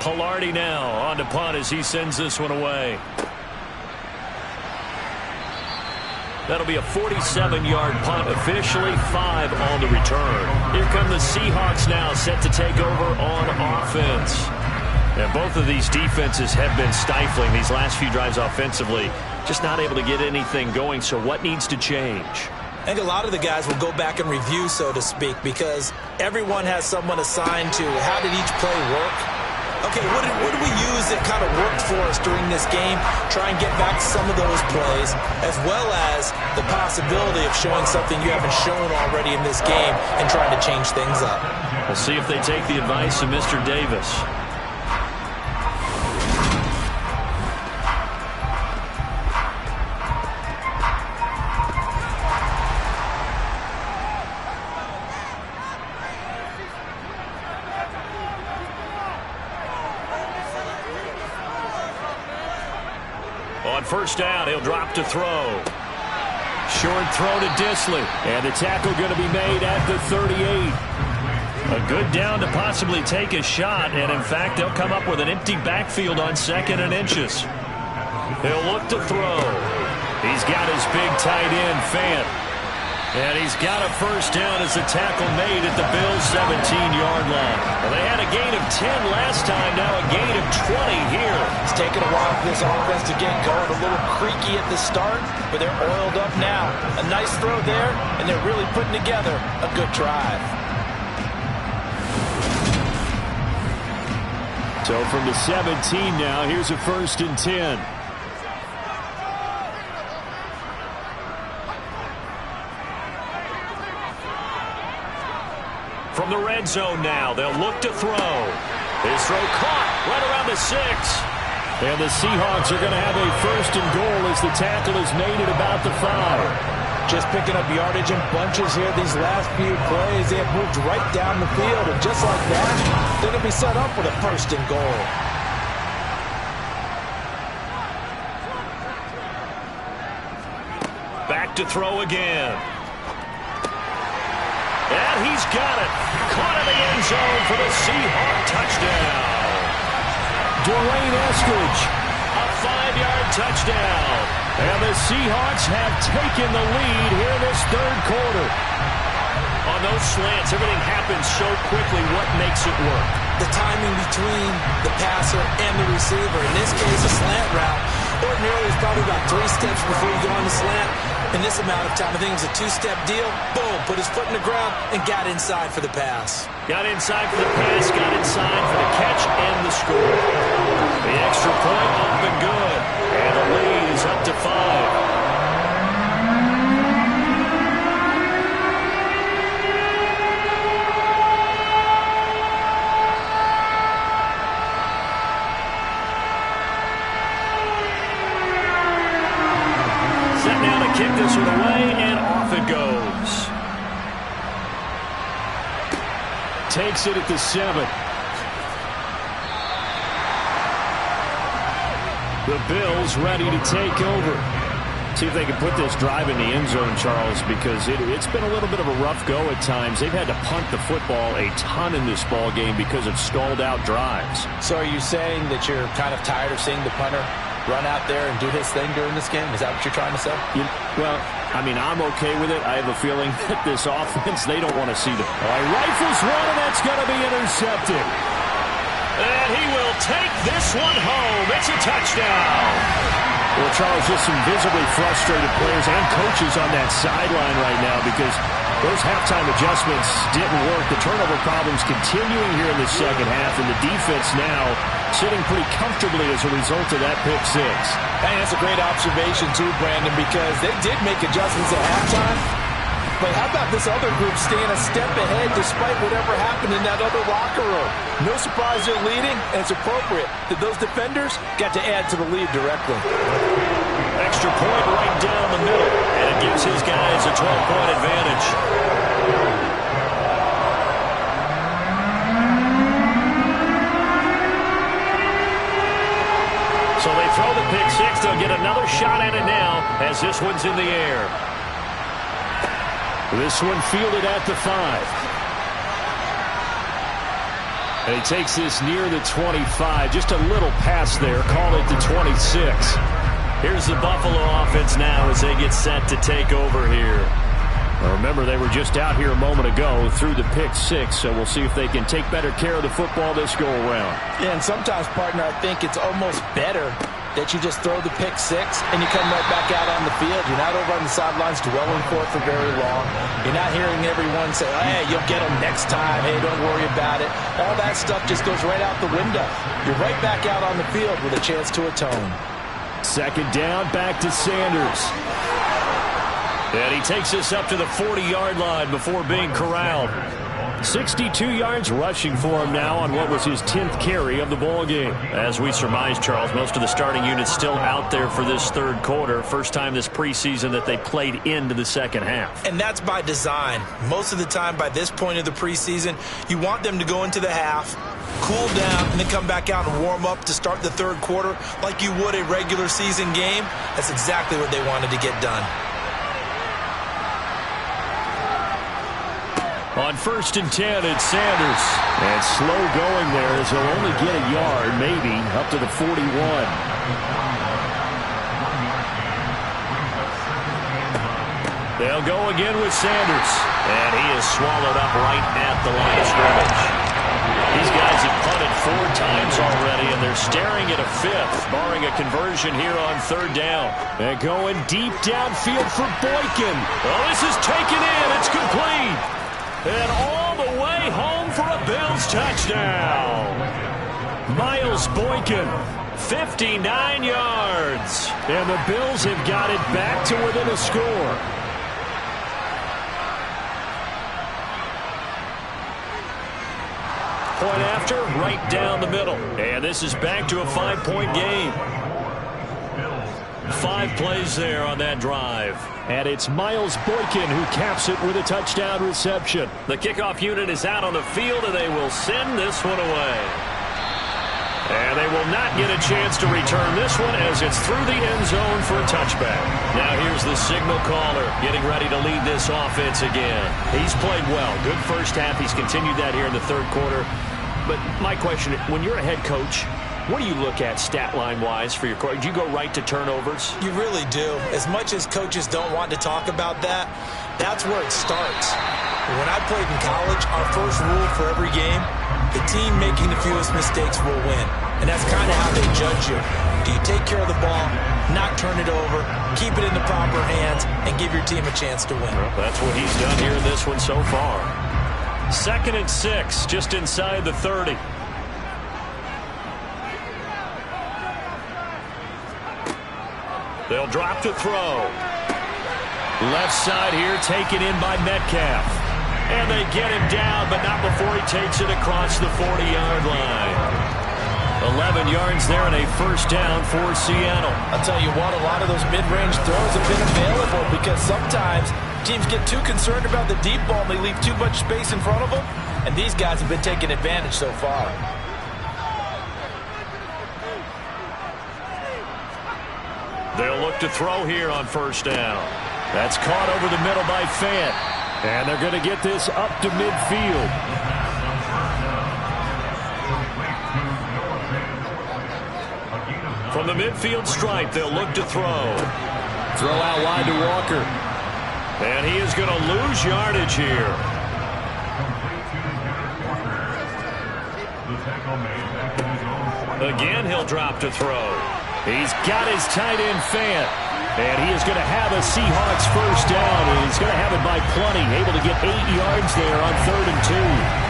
Pilardi now on to punt as he sends this one away. That'll be a 47-yard punt, officially 5 on the return. Here come the Seahawks now, set to take over on offense. And both of these defenses have been stifling these last few drives offensively. Just not able to get anything going, so what needs to change? I think a lot of the guys will go back and review, so to speak, because everyone has someone assigned to how did each play work. Okay, what did we use that kind of worked for us during this game? Try and get back to some of those plays, as well as the possibility of showing something you haven't shown already in this game and trying to change things up. We'll see if they take the advice of Mr. Davis. On first down, he'll drop to throw. Short throw to Disley. And the tackle going to be made at the 38. A good down to possibly take a shot. And, in fact, they'll come up with an empty backfield on 2nd and inches. He'll look to throw. He's got his big tight end, Fant. And he's got a first down as the tackle made at the Bills' 17-yard line. Well, they had a gain of 10 last time, now a gain of 20 here. It's taken a while for this offense to get going. A little creaky at the start, but they're oiled up now. A nice throw there, and they're really putting together a good drive. So from the 17 now, here's a 1st and 10. From the red zone now, they'll look to throw. His throw caught right around the 6. And the Seahawks are going to have a 1st and goal as the tackle is made at about the 5. Just picking up yardage in bunches here these last few plays. They have moved right down the field, and just like that, they're going to be set up with a 1st and goal. Back to throw again. And he's got it. Caught in the end zone for the Seahawk touchdown. Dwayne Eskridge. A 5-yard touchdown. And the Seahawks have taken the lead here in this 3rd quarter. On those slants, everything happens so quickly. What makes it work? The timing between the passer and the receiver. In this case, a slant route. Ordinarily, it's probably about 3 steps before you go on the slant. In this amount of time, I think it was a 2-step deal. Boom, put his foot in the ground and got inside for the pass. Got inside for the pass, got inside for the catch and the score. The extra point up and good. And the lead is up to 5. Kick this one away, and off it goes. Takes it at the 7. The Bills ready to take over. See if they can put this drive in the end zone, Charles, because it's been a little bit of a rough go at times. They've had to punt the football a ton in this ball game because of stalled out drives. So are you saying that you're kind of tired of seeing the punter run out there and do his thing during this game? Is that what you're trying to say? Well, I mean, I'm okay with it. I have a feeling that this offense, they don't want to see the... rifles one, and that's going to be intercepted. And he will take this one home. It's a touchdown. Well, Charles, just some visibly frustrated players and coaches on that sideline right now because those halftime adjustments didn't work. The turnover problems continuing here in the second half, and the defense now sitting pretty comfortably as a result of that pick 6. And that's a great observation, too, Brandon, because they did make adjustments at halftime. But how about this other group staying a step ahead despite whatever happened in that other locker room? No surprise they're leading, and it's appropriate that those defenders got to add to the lead directly. Extra point right down the middle, and it gives his guys a 12-point advantage. So they throw the pick 6. They'll get another shot at it now as this one's in the air. This one fielded at the 5. And he takes this near the 25. Just a little pass there. Call it the 26. Here's the Buffalo offense now as they get set to take over here. Now remember, they were just out here a moment ago through the pick 6, so we'll see if they can take better care of the football this go-around. Yeah, and sometimes, partner, I think it's almost better that you just throw the pick 6 and you come right back out on the field. You're not over on the sidelines dwelling for it for very long. You're not hearing everyone say, hey, you'll get them next time. Hey, don't worry about it. All that stuff just goes right out the window. You're right back out on the field with a chance to atone. Second down, back to Sanders. And he takes us up to the 40-yard line before being corralled. 62 yards rushing for him now on what was his 10th carry of the ball game. As we surmise, Charles, most of the starting unit's still out there for this third quarter. First time this preseason that they played into the second half. And that's by design. Most of the time by this point of the preseason, you want them to go into the half, cool down, and then come back out and warm up to start the third quarter like you would a regular season game. That's exactly what they wanted to get done. On 1st and 10, it's Sanders. And slow going there as he'll only get a yard, maybe, up to the 41. They'll go again with Sanders. And he is swallowed up right at the line of scrimmage. These guys have punted 4 times already, and they're staring at a 5th, barring a conversion here on 3rd down. And going deep downfield for Boykin. Oh, this is taken in. It's complete. And all the way home for a Bills touchdown. Miles Boykin, 59 yards. And the Bills have got it back to within a score. Point after, right down the middle. And this is back to a 5-point game. 5 plays there on that drive. And it's Miles Boykin who caps it with a touchdown reception. The kickoff unit is out on the field, and they will send this one away. And they will not get a chance to return this one as it's through the end zone for a touchback. Now here's the signal caller getting ready to lead this offense again. He's played well. Good first half. He's continued that here in the third quarter. But my question, when you're a head coach, what do you look at stat line-wise for your quarterback? Do you go right to turnovers? You really do. As much as coaches don't want to talk about that, that's where it starts. When I played in college, our first rule for every game, the team making the fewest mistakes will win. And that's kind of how they judge you. Do you take care of the ball, not turn it over, keep it in the proper hands, and give your team a chance to win? Well, that's what he's done here in this one so far. 2nd and 6, just inside the 30. They'll drop to throw. Left side here taken in by Metcalf. And they get him down, but not before he takes it across the 40-yard line. 11 yards there and a first down for Seattle. I'll tell you what, a lot of those mid-range throws have been available because sometimes teams get too concerned about the deep ball and they leave too much space in front of them. And these guys have been taking advantage so far. They'll look to throw here on first down. That's caught over the middle by Fant. And they're going to get this up to midfield. From the midfield stripe, they'll look to throw. Throw out wide to Walker. And he is going to lose yardage here. Again, he'll drop to throw. He's got his tight end Fant. And he is going to have a Seahawks first down. And he's going to have it by plenty. Able to get 8 yards there on 3rd and 2.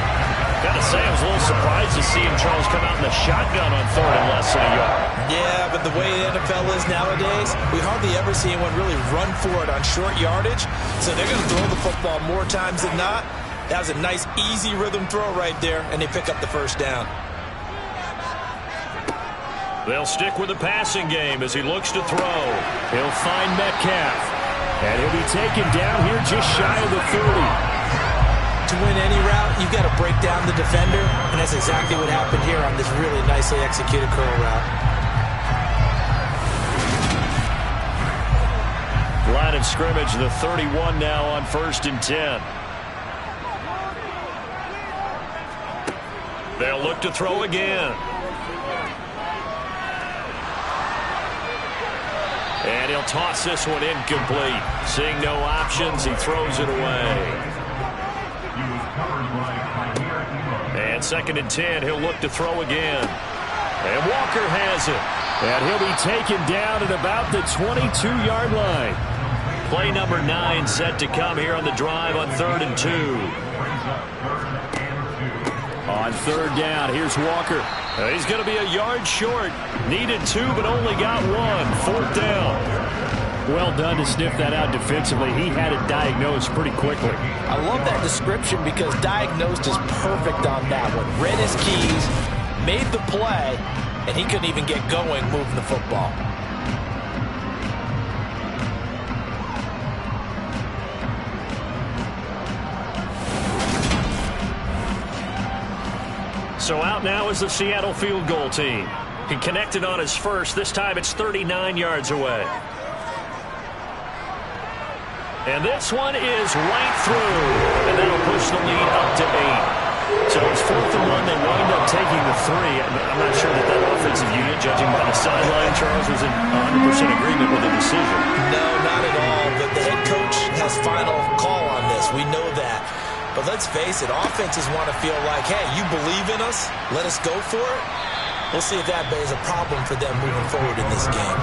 Gotta say, I was a little surprised to see him, Charles, come out in the shotgun on 3rd and less than a yard. Yeah, but the way the NFL is nowadays, we hardly ever see anyone really run for it on short yardage. So they're going to throw the football more times than not. That was a nice, easy rhythm throw right there, and they pick up the first down. They'll stick with the passing game as he looks to throw. He'll find Metcalf. And he'll be taken down here just shy of the 30. To win any route, you've got to break down the defender, and that's exactly what happened here on this really nicely executed curl route. Line of scrimmage, the 31 now on 1st and 10. They'll look to throw again. And he'll toss this one incomplete. Seeing no options, he throws it away. And 2nd and 10, he'll look to throw again. And Walker has it. And he'll be taken down at about the 22-yard line. Play number 9 set to come here on the drive on 3rd and 2. On 3rd down, here's Walker. He's going to be a yard short. Needed 2, but only got 1. 4th down. Well done to sniff that out defensively. He had it diagnosed pretty quickly. I love that description because diagnosed is perfect on that one. Read his keys, made the play, and he couldn't even get going moving the football. So out now is the Seattle field goal team. He connected on his first. This time it's 39 yards away. And this one is right through. And that'll push the lead up to 8. So it's 4th and 1. They wind up taking the 3. I'm not sure that offensive unit, judging by the sideline, Charles, was in 100% agreement with the decision. No, not at all. But the head coach has final call on this. We know that. But let's face it, offenses want to feel like, hey, you believe in us, let us go for it. We'll see if that is a problem for them moving forward in this game.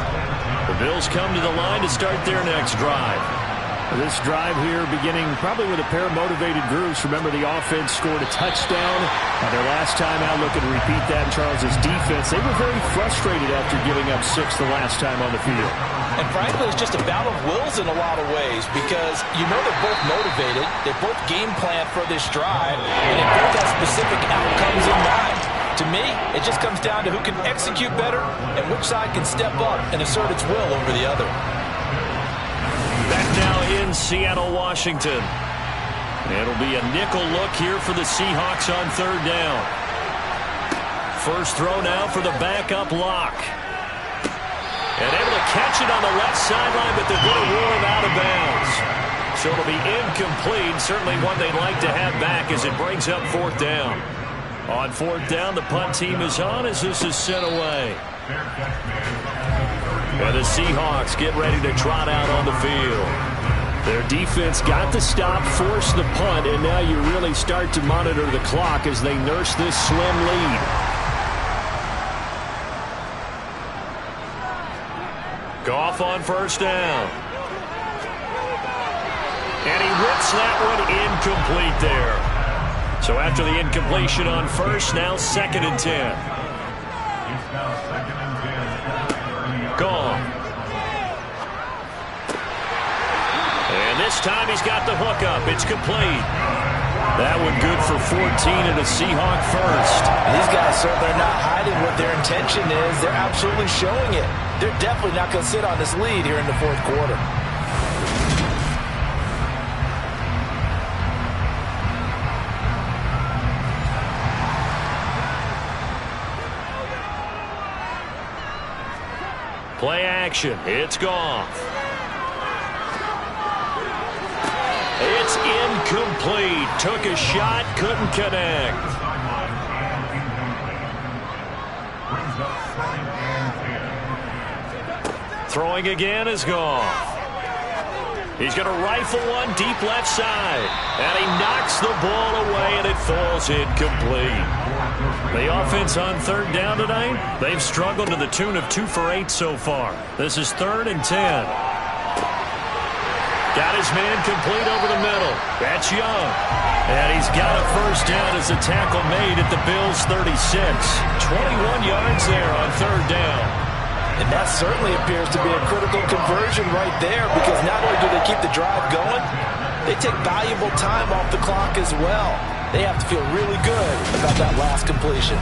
The Bills come to the line to start their next drive. This drive here beginning probably with a pair of motivated groups. Remember, the offense scored a touchdown. Their last time out, looking to repeat that in Charles's defense. They were very frustrated after giving up 6 the last time on the field. And frankly, it's just a battle of wills in a lot of ways because you know they're both motivated. They both game plan for this drive, and they both have specific outcomes in mind. To me, it just comes down to who can execute better and which side can step up and assert its will over the other. Back now in Seattle, Washington. It'll be a nickel look here for the Seahawks on 3rd down. First throw now for the backup lock. And able to catch it on the left sideline, but they're going to rule him out of bounds. So it'll be incomplete. Certainly one they'd like to have back as it brings up 4th down. On 4th down, the punt team is on as this is sent away. And the Seahawks get ready to trot out on the field. Their defense got the stop, forced the punt, and now you really start to monitor the clock as they nurse this slim lead. Goff on 1st down. And he rips that one incomplete there. So after the incompletion on 1st, now 2nd and 10. Goff. And this time he's got the hook up. It's complete. That one good for 14 and a Seahawk first. These guys certainly are not hiding what their intention is. They're absolutely showing it. They're definitely not going to sit on this lead here in the 4th quarter. Play action. It's Goff. It's incomplete. Took a shot, couldn't connect. Throwing again is Goff. He's going to rifle one deep left side. And he knocks the ball away, and it falls incomplete. The offense on 3rd down tonight, they've struggled to the tune of 2 for 8 so far. This is 3rd and 10. Got his man complete over the middle. That's Young. And he's got a first down as a tackle made at the Bills' 36. 21 yards there on 3rd down. And that certainly appears to be a critical conversion right there because not only do they keep the drive going, they take valuable time off the clock as well. They have to feel really good about that last completion.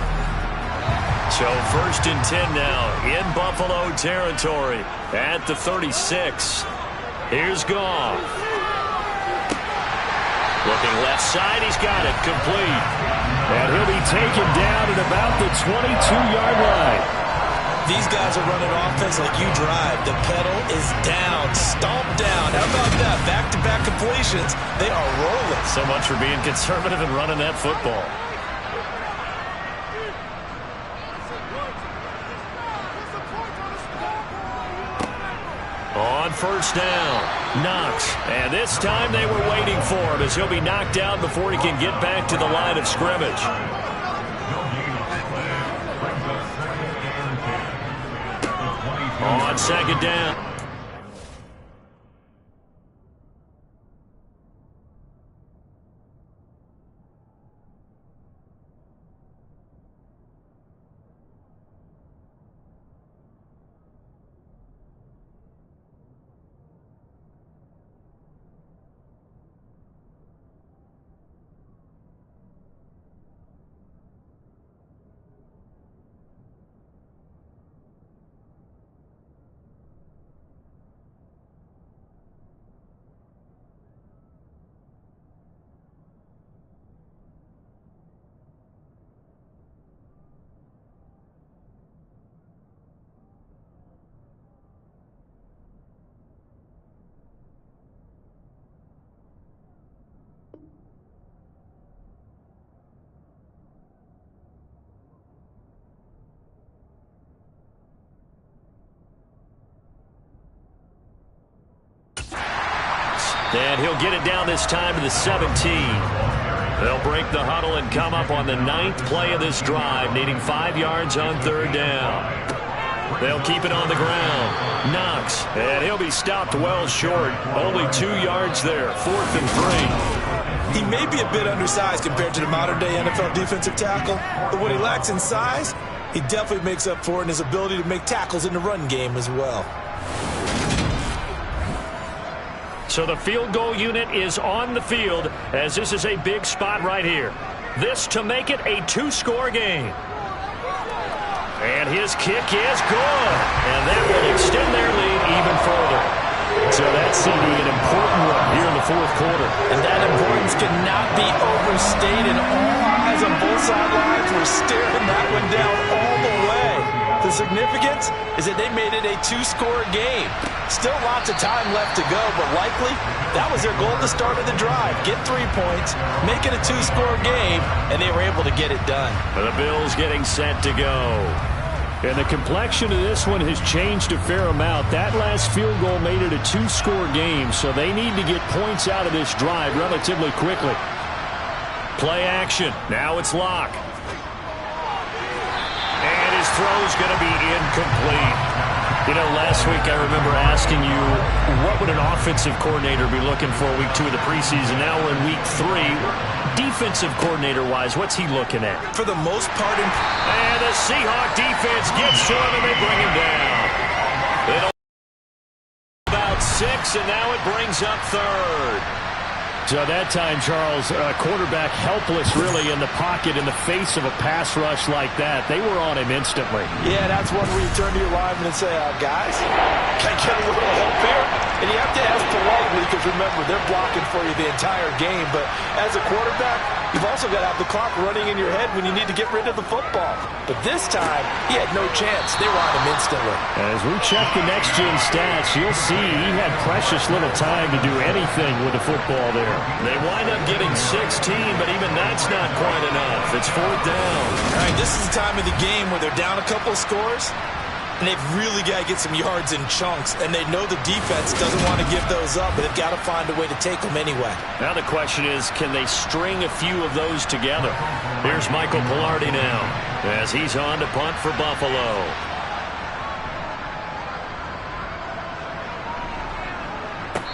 So 1st and 10 now in Buffalo territory at the 36. Here's Goff. Looking left side, he's got it complete. And he'll be taken down at about the 22-yard line. These guys are running offense like you drive. The pedal is down, stomped down. How about that? Back-to-back completions. They are rolling. So much for being conservative and running that football. on first down. Knox. And this time they were waiting for him as he'll be knocked down before he can get back to the line of scrimmage. On second down. And he'll get it down this time to the 17. They'll break the huddle and come up on the 9th play of this drive, needing 5 yards on third down. They'll keep it on the ground. Knox, and he'll be stopped well short. Only 2 yards there, 4th and 3. He may be a bit undersized compared to the modern-day NFL defensive tackle, but what he lacks in size, he definitely makes up for it in his ability to make tackles in the run game as well. So the field goal unit is on the field as this is a big spot right here. This to make it a 2-score game. And his kick is good. And that will extend their lead even further. So that's CD an important one here in the 4th quarter. And that importance cannot be overstated. All eyes on both sidelines were staring that one down all the way. The significance is that they made it a 2-score game. Still lots of time left to go, but likely that was their goal at the start of the drive. Get 3 points, make it a 2-score game, and they were able to get it done. The Bills getting set to go. And the complexion of this one has changed a fair amount. That last field goal made it a 2-score game, so they need to get points out of this drive relatively quickly. Play action. Now it's Locke. And his throw's going to be incomplete. You know, last week I remember asking you, what would an offensive coordinator be looking for week 2 of the preseason? Now we're in week 3. Defensive coordinator-wise, what's he looking at? For the most part. And the Seahawks defense gets to him and they bring him down. It'll about 6, and now it brings up 3rd. So that time, Charles, quarterback helpless really in the pocket in the face of a pass rush like that. They were on him instantly. Yeah, that's one where you turn to your lineman and say, guys, can I get a little help here? And you have to ask politely because, remember, they're blocking for you the entire game. But as a quarterback, you've also got to have the clock running in your head when you need to get rid of the football. But this time, he had no chance. They were on him instantly. As we check the next-gen stats, you'll see he had precious little time to do anything with the football there. They wind up getting 16, but even that's not quite enough. It's 4th down. All right, this is the time of the game where they're down a couple of scores, and they've really got to get some yards in chunks, and they know the defense doesn't want to give those up, but they've got to find a way to take them anyway. Now the question is, can they string a few of those together? Here's Michael Pilardi now as he's on to punt for Buffalo.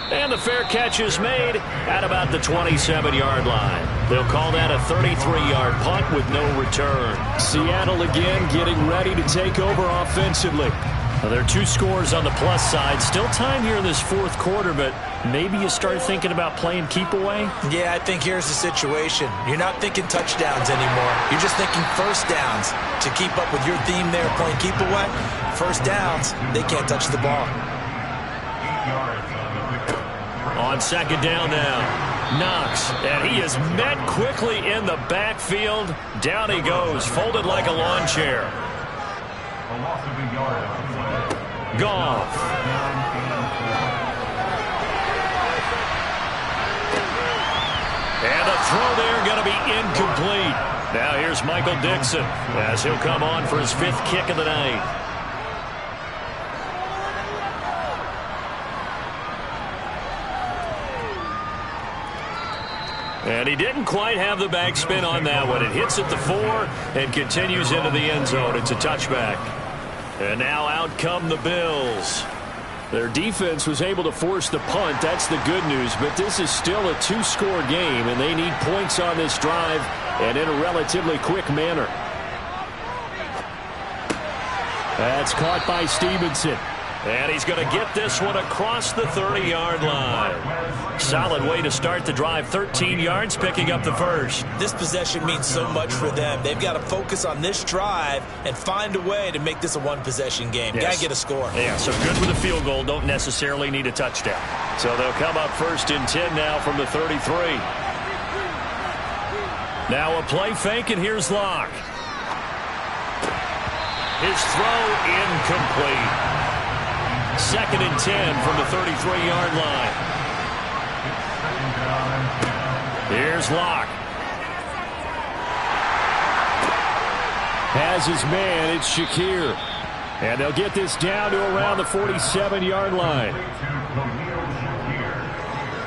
And the fair catch is made at about the 27-yard line. They'll call that a 33-yard punt with no return. Seattle again getting ready to take over offensively. Well, there are 2 scores on the plus side. Still time here in this 4th quarter, but maybe you start thinking about playing keep away? Yeah, I think here's the situation. You're not thinking touchdowns anymore. You're just thinking first downs. To keep up with your theme there, playing keep away, first downs, they can't touch the ball. On second down now, Knox, and he is met quickly in the backfield. Down he goes, folded like a lawn chair. Goff. And the throw there going to be incomplete. Now here's Michael Dixon as he'll come on for his 5th kick of the night. And he didn't quite have the backspin on that one. It hits at the 4 and continues into the end zone. It's a touchback. And now out come the Bills. Their defense was able to force the punt. That's the good news. But this is still a 2-score game, and they need points on this drive and in a relatively quick manner. That's caught by Stevenson. And he's going to get this one across the 30-yard line. Solid way to start the drive. 13 yards, picking up the first. This possession means so much for them. They've got to focus on this drive and find a way to make this a one-possession game. Yes. Got to get a score. Yeah, so good with a field goal. Don't necessarily need a touchdown. So they'll come up 1st and 10 now from the 33. Now a play fake, and here's Locke. His throw incomplete. 2nd and 10 from the 33-yard line. Here's Locke. Has his man. It's Shakir. And they'll get this down to around the 47-yard line.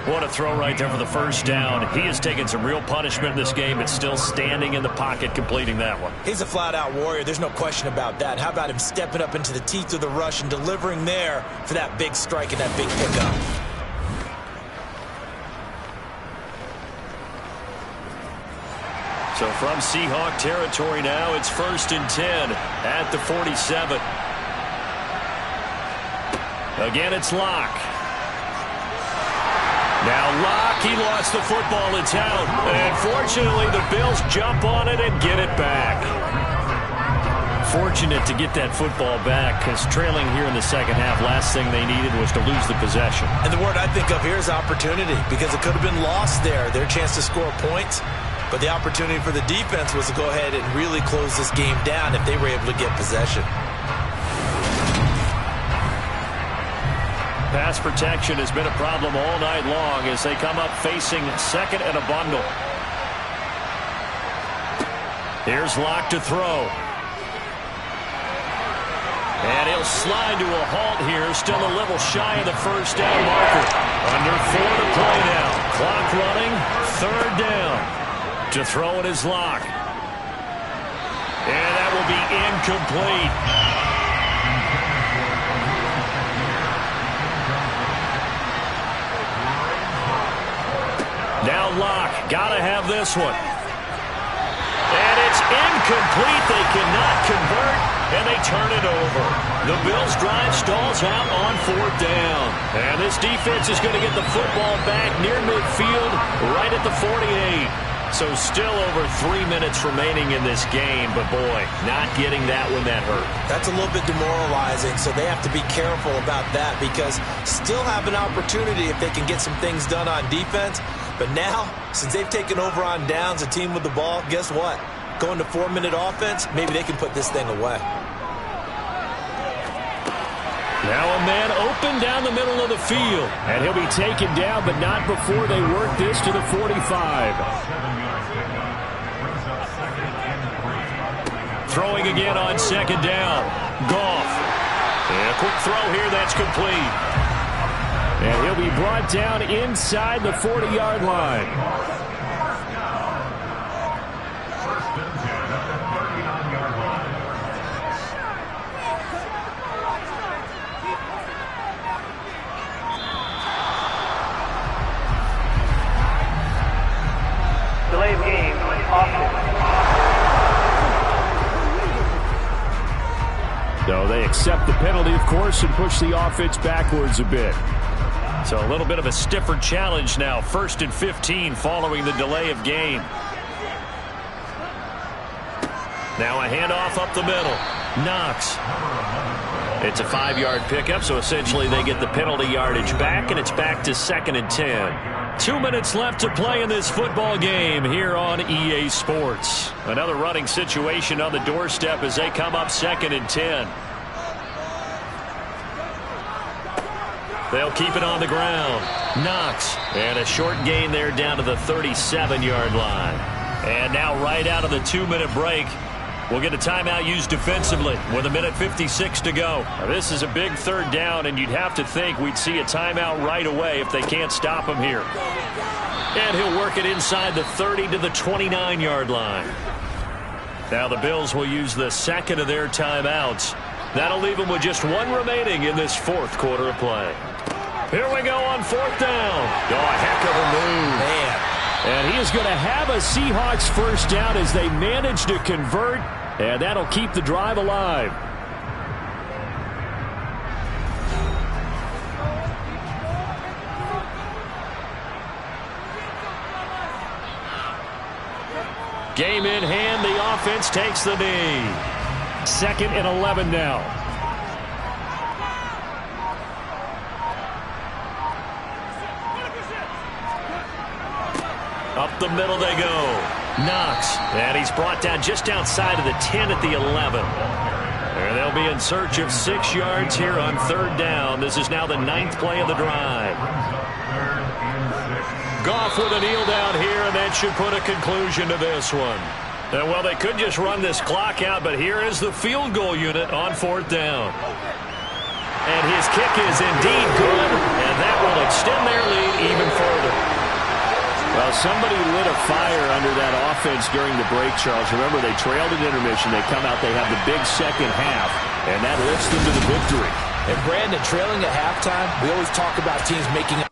What a throw right there for the first down. He has taken some real punishment in this game, but still standing in the pocket completing that one. He's a flat-out warrior. There's no question about that. How about him stepping up into the teeth of the rush and delivering there for that big strike and that big pickup? So from Seahawk territory now, it's 1st and 10 at the 47. Again, it's Locke. Now Locke, he lost the football. It's out. And fortunately, the Bills jump on it and get it back. Fortunate to get that football back, because trailing here in the second half, last thing they needed was to lose the possession. And the word I think of here is opportunity, because it could have been lost there, their chance to score points. But the opportunity for the defense was to go ahead and really close this game down if they were able to get possession. Pass protection has been a problem all night long as they come up facing 2nd and a bundle. Here's Locke to throw. And he'll slide to a halt here, still a little shy of the first down marker. Under 4 to play now. Clock running, 3rd down. To throw it is Locke. And that will be incomplete. Now Locke, gotta have this one. And it's incomplete. They cannot convert, and they turn it over. The Bills' drive stalls out on 4th down. And this defense is going to get the football back near midfield, right at the 48. So still over 3 minutes remaining in this game, but boy, not getting that when that hurt. That's a little bit demoralizing, so they have to be careful about that, because still have an opportunity if they can get some things done on defense. But now, since they've taken over on downs, a team with the ball, guess what? Going to 4-minute offense, maybe they can put this thing away. Now a man open down the middle of the field. And he'll be taken down, but not before they work this to the 45. Throwing again on 2nd down. Goff. And a quick throw here, that's complete. And he'll be brought down inside the 40-yard line. Delay of game, offense. So they accept the penalty, of course, and push the offense backwards a bit. So a little bit of a stiffer challenge now. 1st and 15 following the delay of game. Now a handoff up the middle. Knox. It's a 5-yard pickup, so essentially they get the penalty yardage back, and it's back to 2nd and 10. 2 minutes left to play in this football game here on EA Sports. Another running situation on the doorstep as they come up 2nd and 10. They'll keep it on the ground. Knox. And a short gain there down to the 37-yard line. And now right out of the 2-minute break, We'll get a timeout used defensively with 1:56 to go. Now, this is a big third down, and you'd have to think we'd see a timeout right away if they can't stop him here. And he'll work it inside the 30 to the 29-yard line. Now the Bills will use the second of their timeouts. That'll leave them with just one remaining in this fourth quarter of play. Here we go on fourth down. Oh, a heck of a move. Man. And he is going to have a Seahawks first down as they manage to convert, and that'll keep the drive alive. Game in hand, the offense takes the knee. 2nd and 11 now. Up the middle they go. Knox. And he's brought down just outside of the 10 at the 11. And they'll be in search of 6 yards here on third down. This is now the 9th play of the drive. Goff with a kneel down here, and that should put a conclusion to this one. And, well, they could just run this clock out, but here is the field goal unit on fourth down. And his kick is indeed good, and that will extend their lead even further. Well, somebody lit a fire under that offense during the break, Charles. Remember, they trailed at intermission. They come out, they have the big second half, and that lifts them to the victory. And, Brandon, trailing at halftime, we always talk about teams making